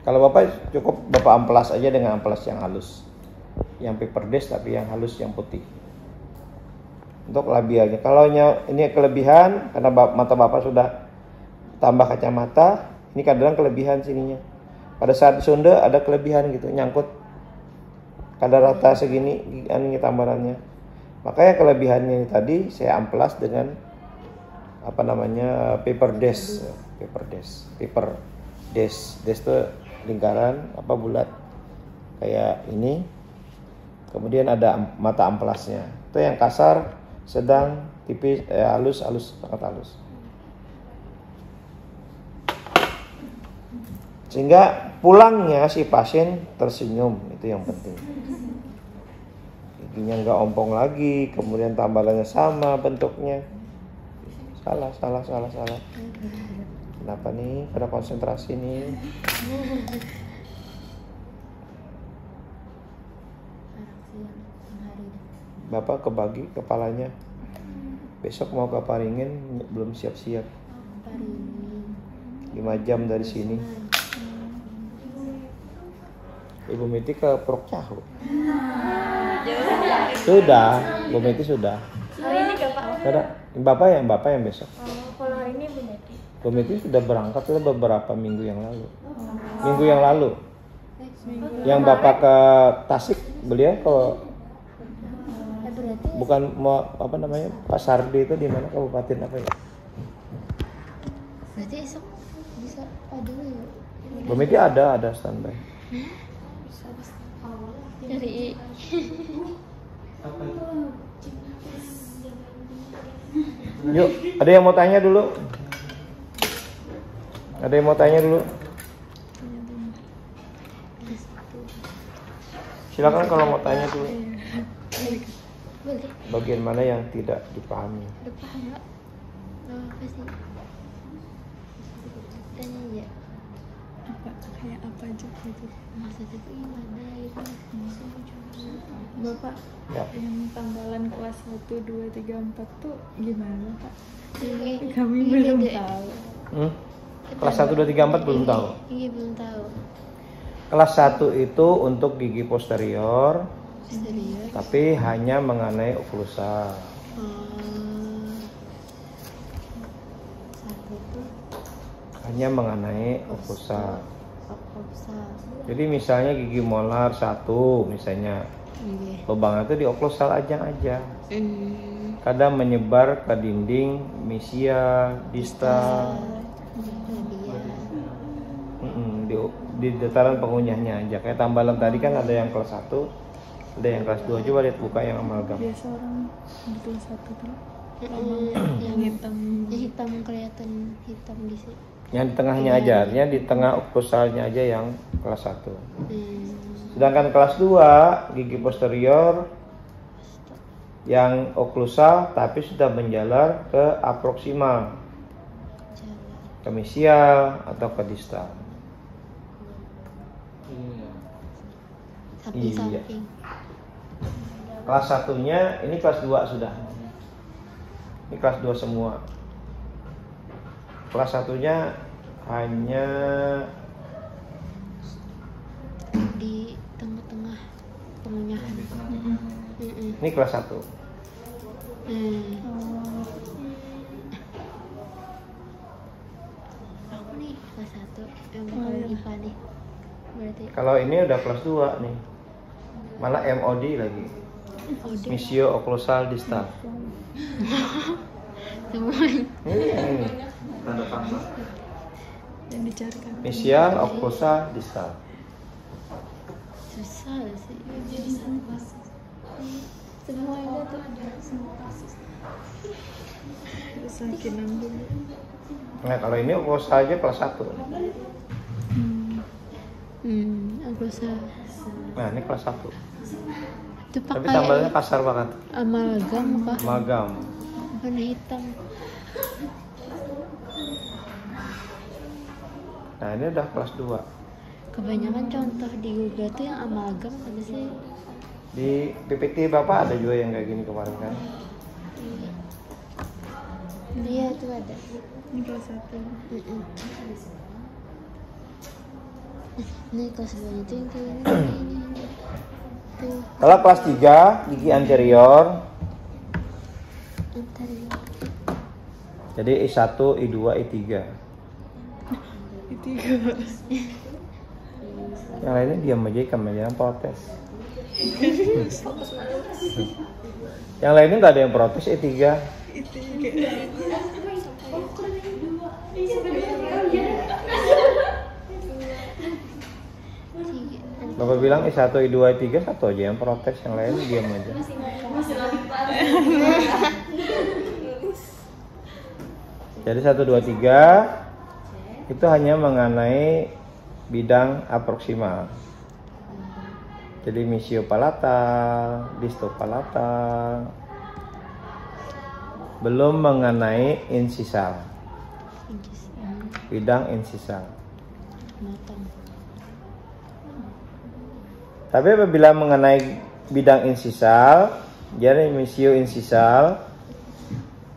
Kalau Bapak cukup Bapak amplas aja dengan amplas yang halus, yang paper disc tapi yang halus, yang putih. Untuk labialnya. Kalau ini kelebihan karena mata Bapak sudah tambah kacamata, ini kadang kelebihan sininya. Pada saat Sunda ada kelebihan gitu, nyangkut kadar rata segini ini tambalannya. Makanya kelebihannya ini tadi saya amplas dengan paper disc itu lingkaran bulat kayak ini. Kemudian ada mata amplasnya. Itu yang kasar, sedang, tipis, halus, sangat halus. Sehingga pulangnya si pasien tersenyum, itu yang penting. Giginya nggak ompong lagi, kemudian tambalannya sama bentuknya. Salah. Kenapa nih? Pada konsentrasi nih. Bapak kebagi kepalanya. Besok mau ke Paringin, belum siap-siap. 5 jam dari sini. Ibu Miti ke Purok Cahu. Sudah, Bu Miti sudah. Hari ini Kak Pak. Bapak yang besok. Kalau hari ini Komiti sudah berangkat beberapa minggu yang lalu. Minggu yang lalu. Yang Bapak ke Tasik, beliau ke berarti bukan mau apa namanya Pak Sardi itu di mana kabupaten apa ya? berarti esok bisa ada ya. Komiti ada standby. Dari Yuk, ada yang mau tanya dulu? Ada yang mau tanya dulu? Silakan kalau mau tanya dulu. boleh. Bagian mana yang tidak dipahami? Udah paham nggak? Nggak apa sih. Tanya aja. Apa kayak apa aja gitu. Maksudnya tuh gimana gitu. Bapak Ya. Yang tambalan kelas 1, 2, 3, 4 tuh gimana Pak? ini Kami ini belum beda. tahu. Kelas 1, 2, 3, 4 belum tahu. Iya belum tahu. Kelas 1 itu untuk gigi posterior, Serius. tapi hanya mengenai oklusa. Satu tuh Hanya mengenai oklusa. oksal. Jadi misalnya gigi molar 1 misalnya, Iya. lubangnya itu di oklosal aja. Kadang menyebar ke dinding misia, distal, di dataran pengunyahnya aja. Kayak tambalan tadi kan ada yang kelas 1, ada yang kelas 2. Coba lihat buka yang amalgam. Biasa orang di kelas 1 tuh Yang hitam. yang hitam kelihatan hitam di sini. Yang di tengahnya aja, artinya di tengah oklusalnya aja yang kelas 1. Sedangkan kelas 2 gigi posterior yang oklusal tapi sudah menjalar ke aproksimal, ke mesial atau ke distal. Samping-samping. Kelas 1-nya ini kelas 2 sudah. Ini kelas 2 semua. Kelas 1-nya hanya Di tengah-tengah pengunyahan. ini kelas 1. Aku nih kelas 1 yang bakal IPA nih. Berarti Kalau ini udah kelas 2 nih. Malah MOD lagi. Ode Misio oklusal distal. semuanya. Ini tanda tambah. Yang dicarikan. Mesial oklusal distal. Susah sih. Semuanya tuh Sakinan dulu. Nah kalau ini oklusal aja kelas 1. aku rasa Nah ini kelas 1. itu Tapi pakai tambalannya kasar banget. amalgam kah? Amalgam. Warna hitam. Nah ini udah kelas 2. Kebanyakan contoh di Google tuh yang amalgam ada sih. Di PPT Bapak ada juga yang kayak gini kemarin kan. Iya itu ada. Ini kelas 1. Ini kelas 2 itu yang kayak ini. Tuh, Kalau kelas 3 gigi anterior, ntar ini. jadi I1, I2, I3. Itu Yang lainnya diam aja, kamu jangan protes. Yang lainnya nggak ada yang protes I3. Bapak bilang I1, I2, I3 satu aja yang protes, yang lain diam aja. Jadi 1, 2, 3 itu hanya mengenai bidang aproksimal. Jadi mesiopalatal, distopalatal, belum mengenai insisal, bidang insisal. Matang. Tapi apabila mengenai bidang insisal, jadi mesio insisal,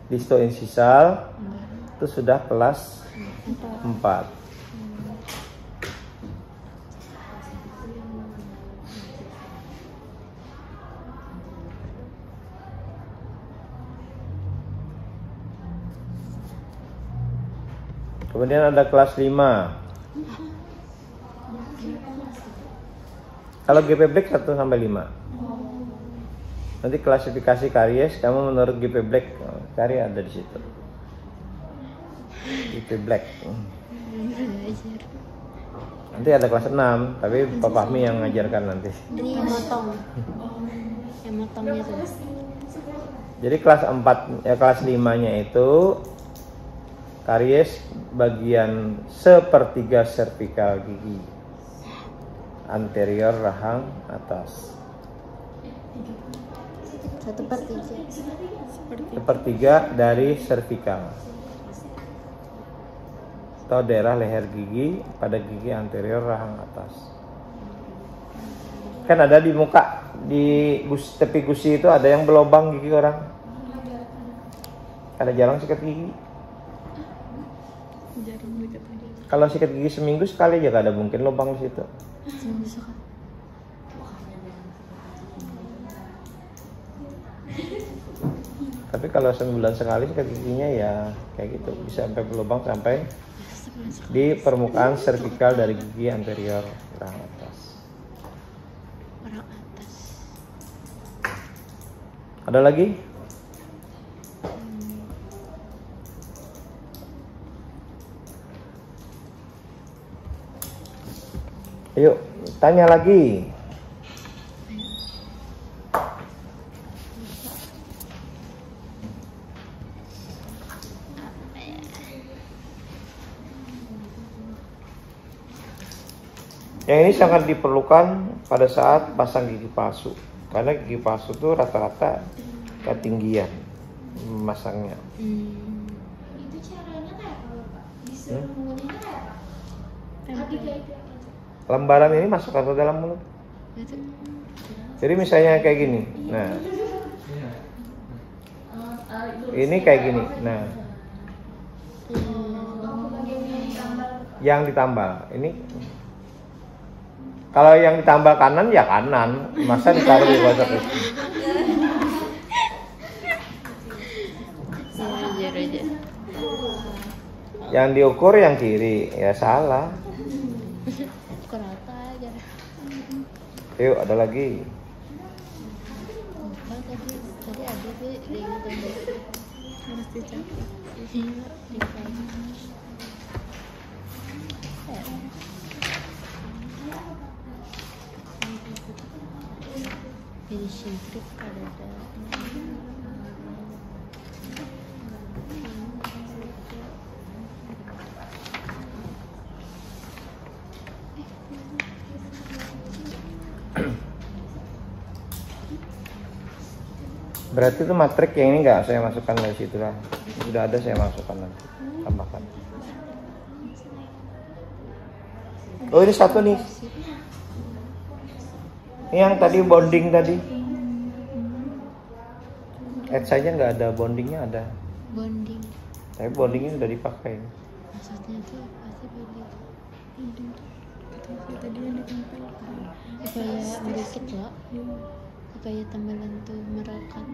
disto insisal, itu sudah kelas 4. Kemudian ada kelas 5. Kalau GP Black 1 sampai 5. Nanti klasifikasi karies kamu menurut GP Black cari ada di situ. GP Black. Nanti ada kelas 6, tapi Pak Fahmi yang ngajarkan nanti. Ini yang motong. Yang motongnya tuh. Jadi kelas 4 ya kelas 5-nya itu karies bagian sepertiga servikal gigi anterior rahang atas. 1/3. Sepertiga dari servikal atau daerah leher gigi pada gigi anterior rahang atas. Kan ada di muka, di tepi gusi itu ada yang berlubang gigi orang. Ada jarang sikat gigi. Jarum dikit aja. Kalau sikat gigi seminggu sekali aja gak ada mungkin lubang di situ. Seminggu sekali. Tapi kalau sebulan sekali sikat giginya ya kayak gitu, bisa sampai berlubang sampai di permukaan servikal dari gigi anterior rahang atas. Orang atas. Ada lagi? Ayo, tanya lagi. Yang ini sangat diperlukan pada saat pasang gigi palsu, karena gigi palsu itu rata-rata ketinggian masangnya. Itu caranya kayak apa, Pak? Disuruh menggunakan kayak apa? Tadi kayak itu. Lembaran ini masukkan ke dalam mulut. Jadi misalnya kayak gini. Nah, ini kayak gini. Nah, yang ditambal ini. Kalau yang ditambal kanan ya kanan, masa ditaruh di kotak itu? Yang diukur yang kiri, ya salah. Ukur rata aja. Yuk, ada lagi. Lupa tadi ada sih diingat tadi. Harus dicatat. Iya, diingat. Finishing trip ada. Berarti itu matrik yang ini nggak saya masukkan dari situ lah. Sudah ada saya masukkan nanti, tambahkan. Oh ini satu nih. Ini yang tadi bonding tadi. Saja nggak ada bondingnya ada. Bonding. Tapi bondingnya sudah dipakai. Maksudnya tuh pasti bonding. Tadi yang ditempelkan. Supaya sedikit loh. Supaya tambalan tuh merekat.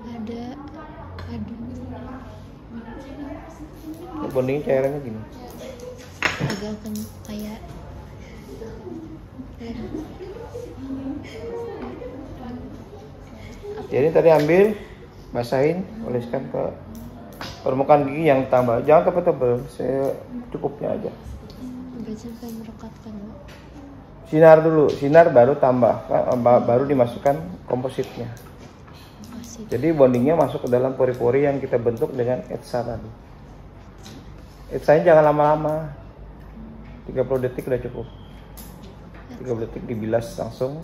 Ada. Aduh. Bonding cairannya gini. Agak kan kayak. Jadi tadi ambil, basahin, oleskan ke permukaan gigi yang tambah. Jangan tebal-tebal, saya cukupnya aja. Berarti sampai merekatkan loh. Sinar dulu, sinar baru tambah, baru dimasukkan kompositnya. Kasih. Jadi bondingnya masuk ke dalam pori-pori yang kita bentuk dengan etsa tadi. Etsanya jangan lama-lama, 30 detik udah cukup. 30 detik dibilas langsung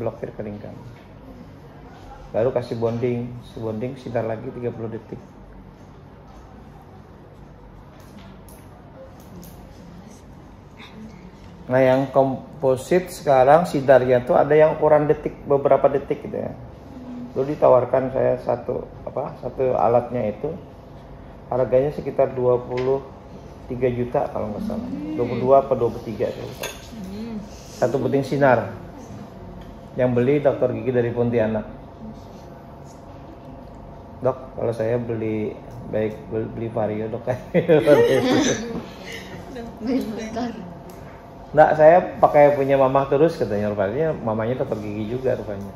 blokir keringkan. Baru kasih bonding, sinar lagi 30 detik. Nah yang komposit sekarang sinarnya tuh ada yang ukuran detik, beberapa detik gitu ya. Dulu ditawarkan saya satu alatnya itu harganya sekitar 23 juta kalau nggak salah, 22 atau 23 saya lupa. Satu puting sinar yang beli dokter gigi dari Pontianak. Dok, kalau saya beli Vario dok. Beli motor. Nggak, saya pakai punya mamah terus katanya, rupanya mamanya dokter gigi juga rupanya.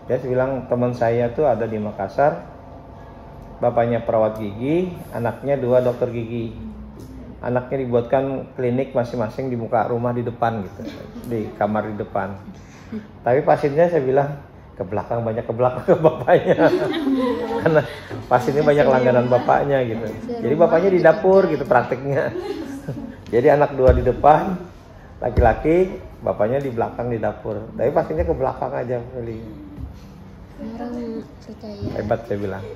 Dia bilang teman saya tuh ada di Makassar, bapaknya perawat gigi, anaknya 2 dokter gigi. Anaknya dibuatkan klinik masing-masing di muka rumah di depan gitu, di kamar di depan. Tapi pasiennya saya bilang ke belakang, banyak ke belakang ke bapaknya. Karena pasiennya banyak langganan bapaknya gitu. Jadi bapaknya di dapur gitu praktiknya. Jadi anak 2 di depan, laki-laki, bapaknya di belakang di dapur. Tapi pasiennya ke belakang aja kali. Orang percaya. Hebat saya bilang.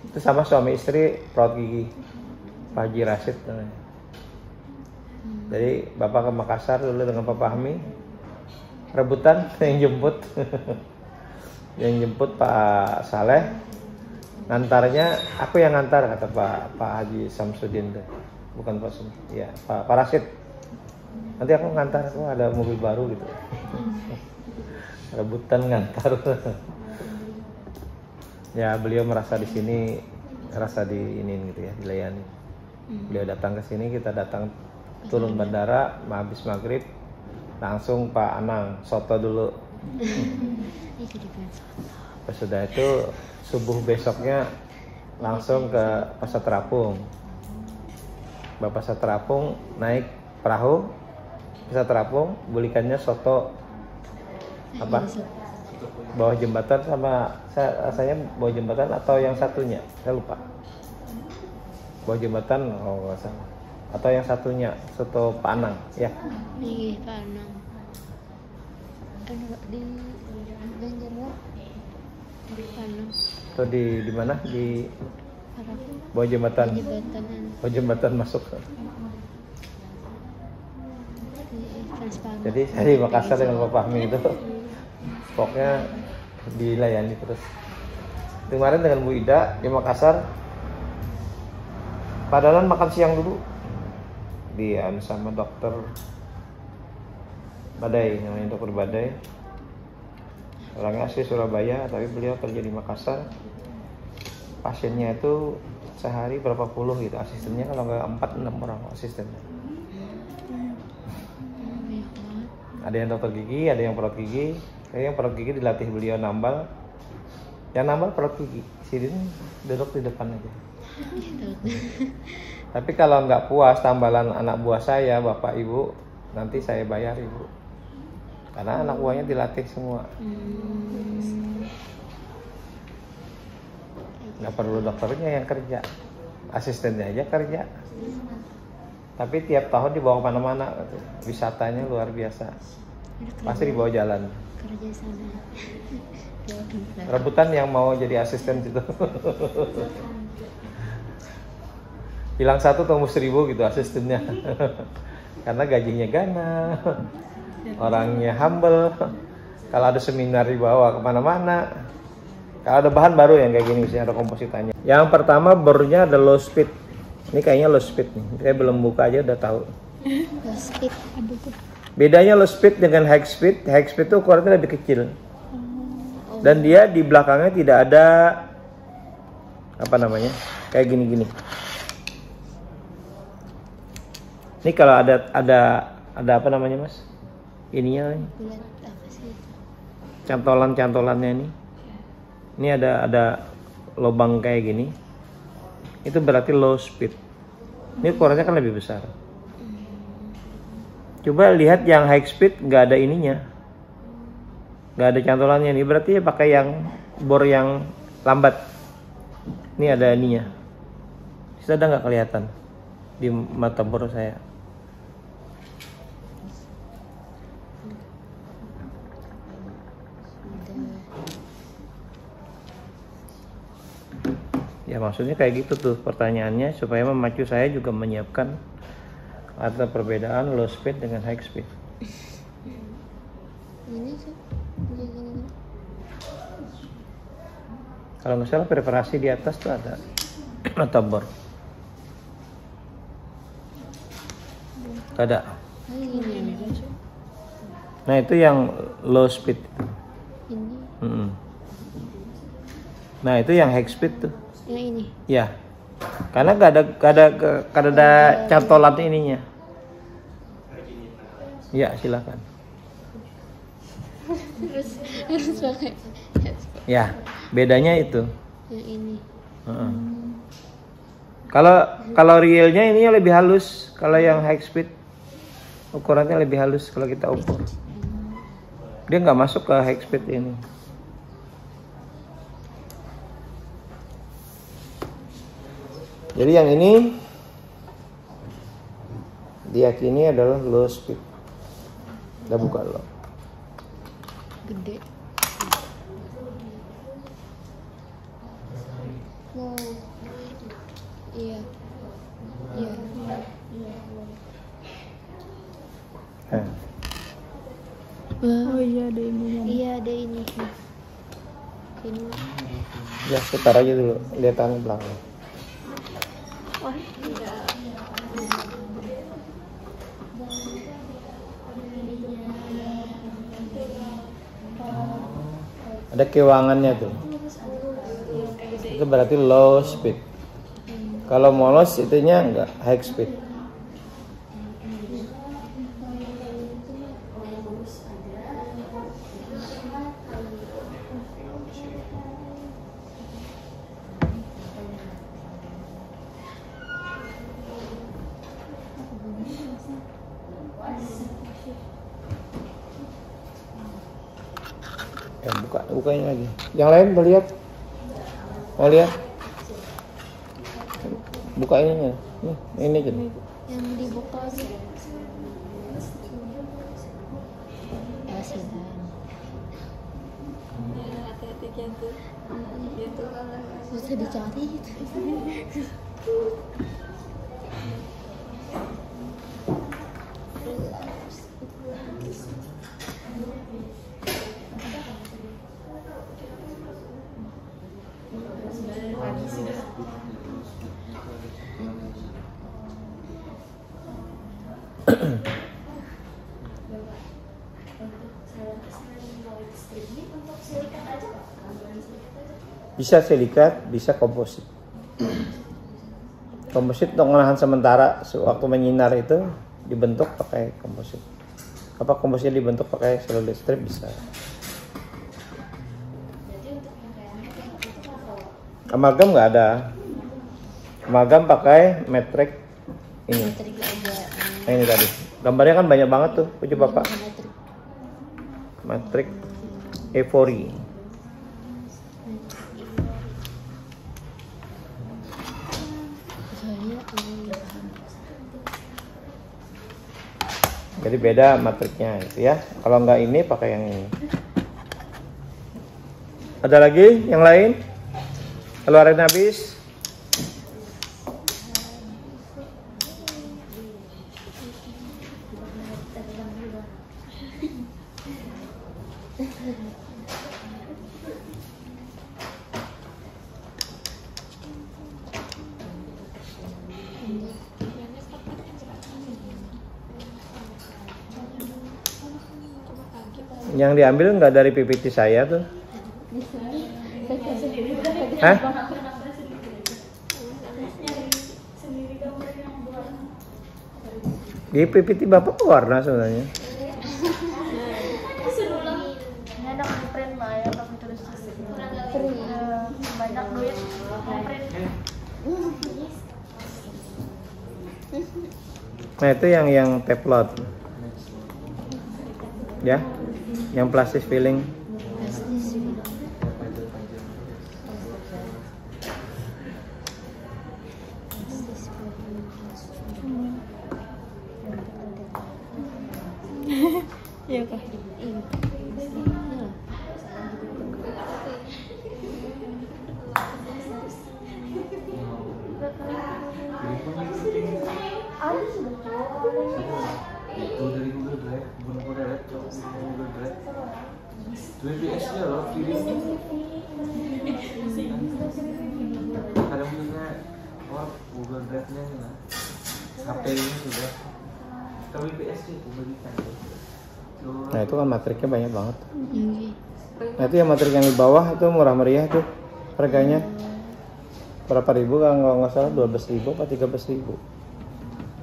Itu sama suami istri perawat gigi, Pak Haji Rashid namanya. Jadi bapak ke Makassar dulu dengan Pak Fahmi, rebutan yang jemput. Yang jemput Pak Saleh, ngantarnya aku yang ngantar kata Pak Haji Samsudin tuh. Bukan Pak Sum, ya Pak Rashid. Nanti aku ngantar, aku ada mobil baru gitu. Rebutan ngantar. Ya beliau merasa di sini, merasa diinin gitu ya, dilayani. Beliau datang ke sini, kita datang turun bandara, habis maghrib langsung Pak Anang soto dulu. Pas sudah itu subuh besoknya langsung ke Pasar Terapung. Bapak Pasar Terapung naik perahu Pasar Terapung, belikannya soto apa? Bawah jembatan sama rasanya bawah jembatan atau yang satunya saya lupa. Bawah jembatan nggak salah, atau yang satunya soto Pak Anang ya. Iya, Pak Anang. Di Banjarbaru. Di Pak Anang. Atau di mana di Apa? bawah jembatan. Jembatanan. Bawah jembatan masuk. Jadi saya di Makassar dengan Pak Fahmi itu pokoknya dilayani terus. Kemarin dengan Bu Ida di Makassar, padahal makan siang dulu dia sama dokter Badai, namanya dokter Badai. Orangnya asli Surabaya, tapi beliau kerja di Makassar. Pasiennya itu sehari berapa puluh gitu, asistennya kalau nggak 4-6 orang asistennya. Ada yang dokter gigi, ada yang perawat gigi. Yang perawat gigi dilatih beliau nambal. Yang nambal perawat gigi. Sini duduk di depan aja. Tapi kalau nggak puas tambalan anak buah saya, bapak ibu, nanti saya bayar ibu. Karena anak buahnya dilatih semua. Nggak perlu dokternya yang kerja, asistennya aja kerja. Tapi tiap tahun dibawa kemana-mana, wisatanya luar biasa. Pasti dibawa jalan. Kerja sana. Rebutan yang mau jadi asisten itu. Hilang 1 tunggu 1000 gitu asistennya. Karena gajinya gana, orangnya humble. Kalau ada seminar dibawa kemana-mana. Kalau ada bahan baru yang kayak gini, misalnya ada kompositannya. Yang pertama bornya ada low speed. Ini kayaknya low speed nih. Saya belum buka aja udah tahu. Low speed. Aduh tuh. Bedanya low speed dengan high speed. High speed itu ukurannya lebih kecil. Dan dia di belakangnya tidak ada apa namanya? Kayak gini-gini. Ini kalau ada apa namanya, Mas? Ininya Bulat apa sih itu? cantolan-cantolannya ini. Ini ada lubang kayak gini. Itu berarti low speed. Ini ukurannya kan lebih besar. Coba lihat yang high speed nggak ada ininya, nggak ada cantolannya. Ini berarti ya pakai yang bor yang lambat. Ini ada ininya. Bisa ada nggak kelihatan di mata bor saya? Ya maksudnya kayak gitu tuh pertanyaannya, supaya memacu saya juga menyiapkan ada perbedaan low speed dengan high speed. Ini sih. Gini. Kalau nggak salah preparasi di atas tuh ada mata bor. Ada. Ini. Nah itu yang low speed. Ini. Nah itu yang high speed tuh. Yang ini. Ya. Karena gak ada cantolan ininya. Ya silakan. Harus pakai. Ya bedanya itu. Yang ini. Kalau realnya ini lebih halus. Kalau yang high speed ukurannya lebih halus kalau kita ukur. Dia nggak masuk ke high speed ini. Jadi yang ini diyakini adalah low speed. Kita buka dulu. Gede. Wow. Iya. Iya. Oh iya ada ini. Iya ada ini. Ini. Ya putar aja dulu. Lihat tangan belakang. Ada kewangannya tuh. Itu berarti low speed. Kalau molos itunya enggak high speed. Ya, bukanya lagi. Yang lain mau lihat? Mau lihat? Buka ininya. Ini aja. Yang dibuka sih. Hati-hati jatuh. Susah dicari. Bisa silikat, bisa komposit. Komposit untuk menahan sementara waktu menyinar itu dibentuk pakai komposit. Apa kompositnya dibentuk pakai selulite strip bisa. Amalgam nggak ada. Amalgam pakai metrik ini. Nah, ini tadi. Gambarnya kan banyak banget tuh. Coba Pak. Metrik Evori. Jadi beda matriknya itu ya. Kalau nggak ini pakai yang ini. Ada lagi yang lain? Keluarin habis. Yang diambil nggak dari PPT saya tuh? Hah? Di PPT Bapak warna sebenarnya. Ini ada print lah ya, tapi tulis banyak duit print. Nah itu yang teflon. Ya, yang plastis filling. Iya kah? Itu dari Google Drive, bukan Google Drive. WPS-nya loh, videonya. Kadang punya Google Drive-nya lah. HP-nya sudah. Kalau WPS itu bagikan. Nah itu kan matriknya banyak banget. Iya. Nah itu yang matrik yang di bawah itu murah meriah tuh harganya. Berapa ribu kan kalau nggak salah 12.000 atau 13.000.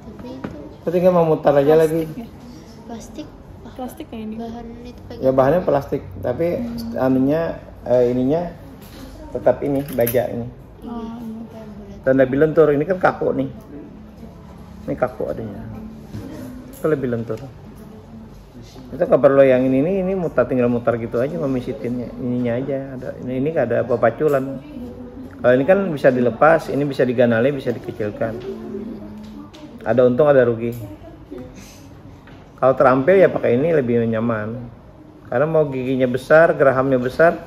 Tapi itu Kita tinggal memutar aja lagi. plastik. Plastik kayak ini. Bahan itu pakai. Ya bahannya plastik, tapi anunya ininya tetap ini baja ini. Iya. Bahan bulat. Dan lebih lentur. Ini kan kaku nih. Ini kaku adanya. Itu lebih lentur. Itu nggak perlu yang ini mutar, tinggal mutar gitu aja memisitinnya. Ininya aja ada. Ini nggak ada pepaculan. Kalau ini kan bisa dilepas, ini bisa diganali, bisa dikecilkan. Ada untung, ada rugi. Kalau terampil ya pakai ini lebih nyaman. Karena mau giginya besar, gerahamnya besar,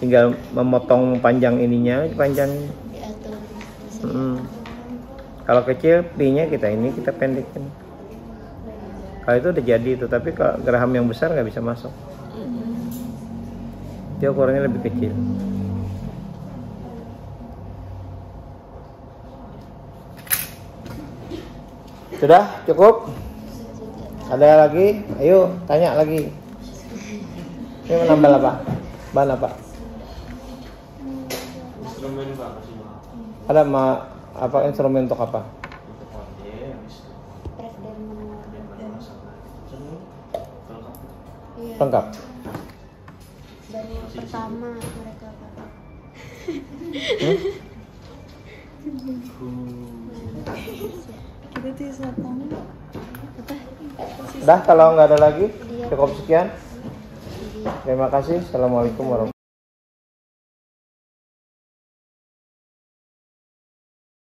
tinggal memotong panjang ininya, panjang. Diatur. Kalau kecil, pi-nya kita pendekin. Kalau itu udah jadi itu, tapi kalau geraham yang besar nggak bisa masuk. Dia ukurannya lebih kecil. Sudah cukup? Ada lagi? Ayo tanya lagi. Ini menambah apa? Bahan apa? Instrumen Pak masih Ada apa instrumen untuk apa? Iya. Lengkap. Baru pertama mereka pakai. Kita tuh satpam. Dah kalau nggak ada lagi Iya. cukup sekian. Jadi Terima kasih. Assalamualaikum warahmatullahi wabarakatuh.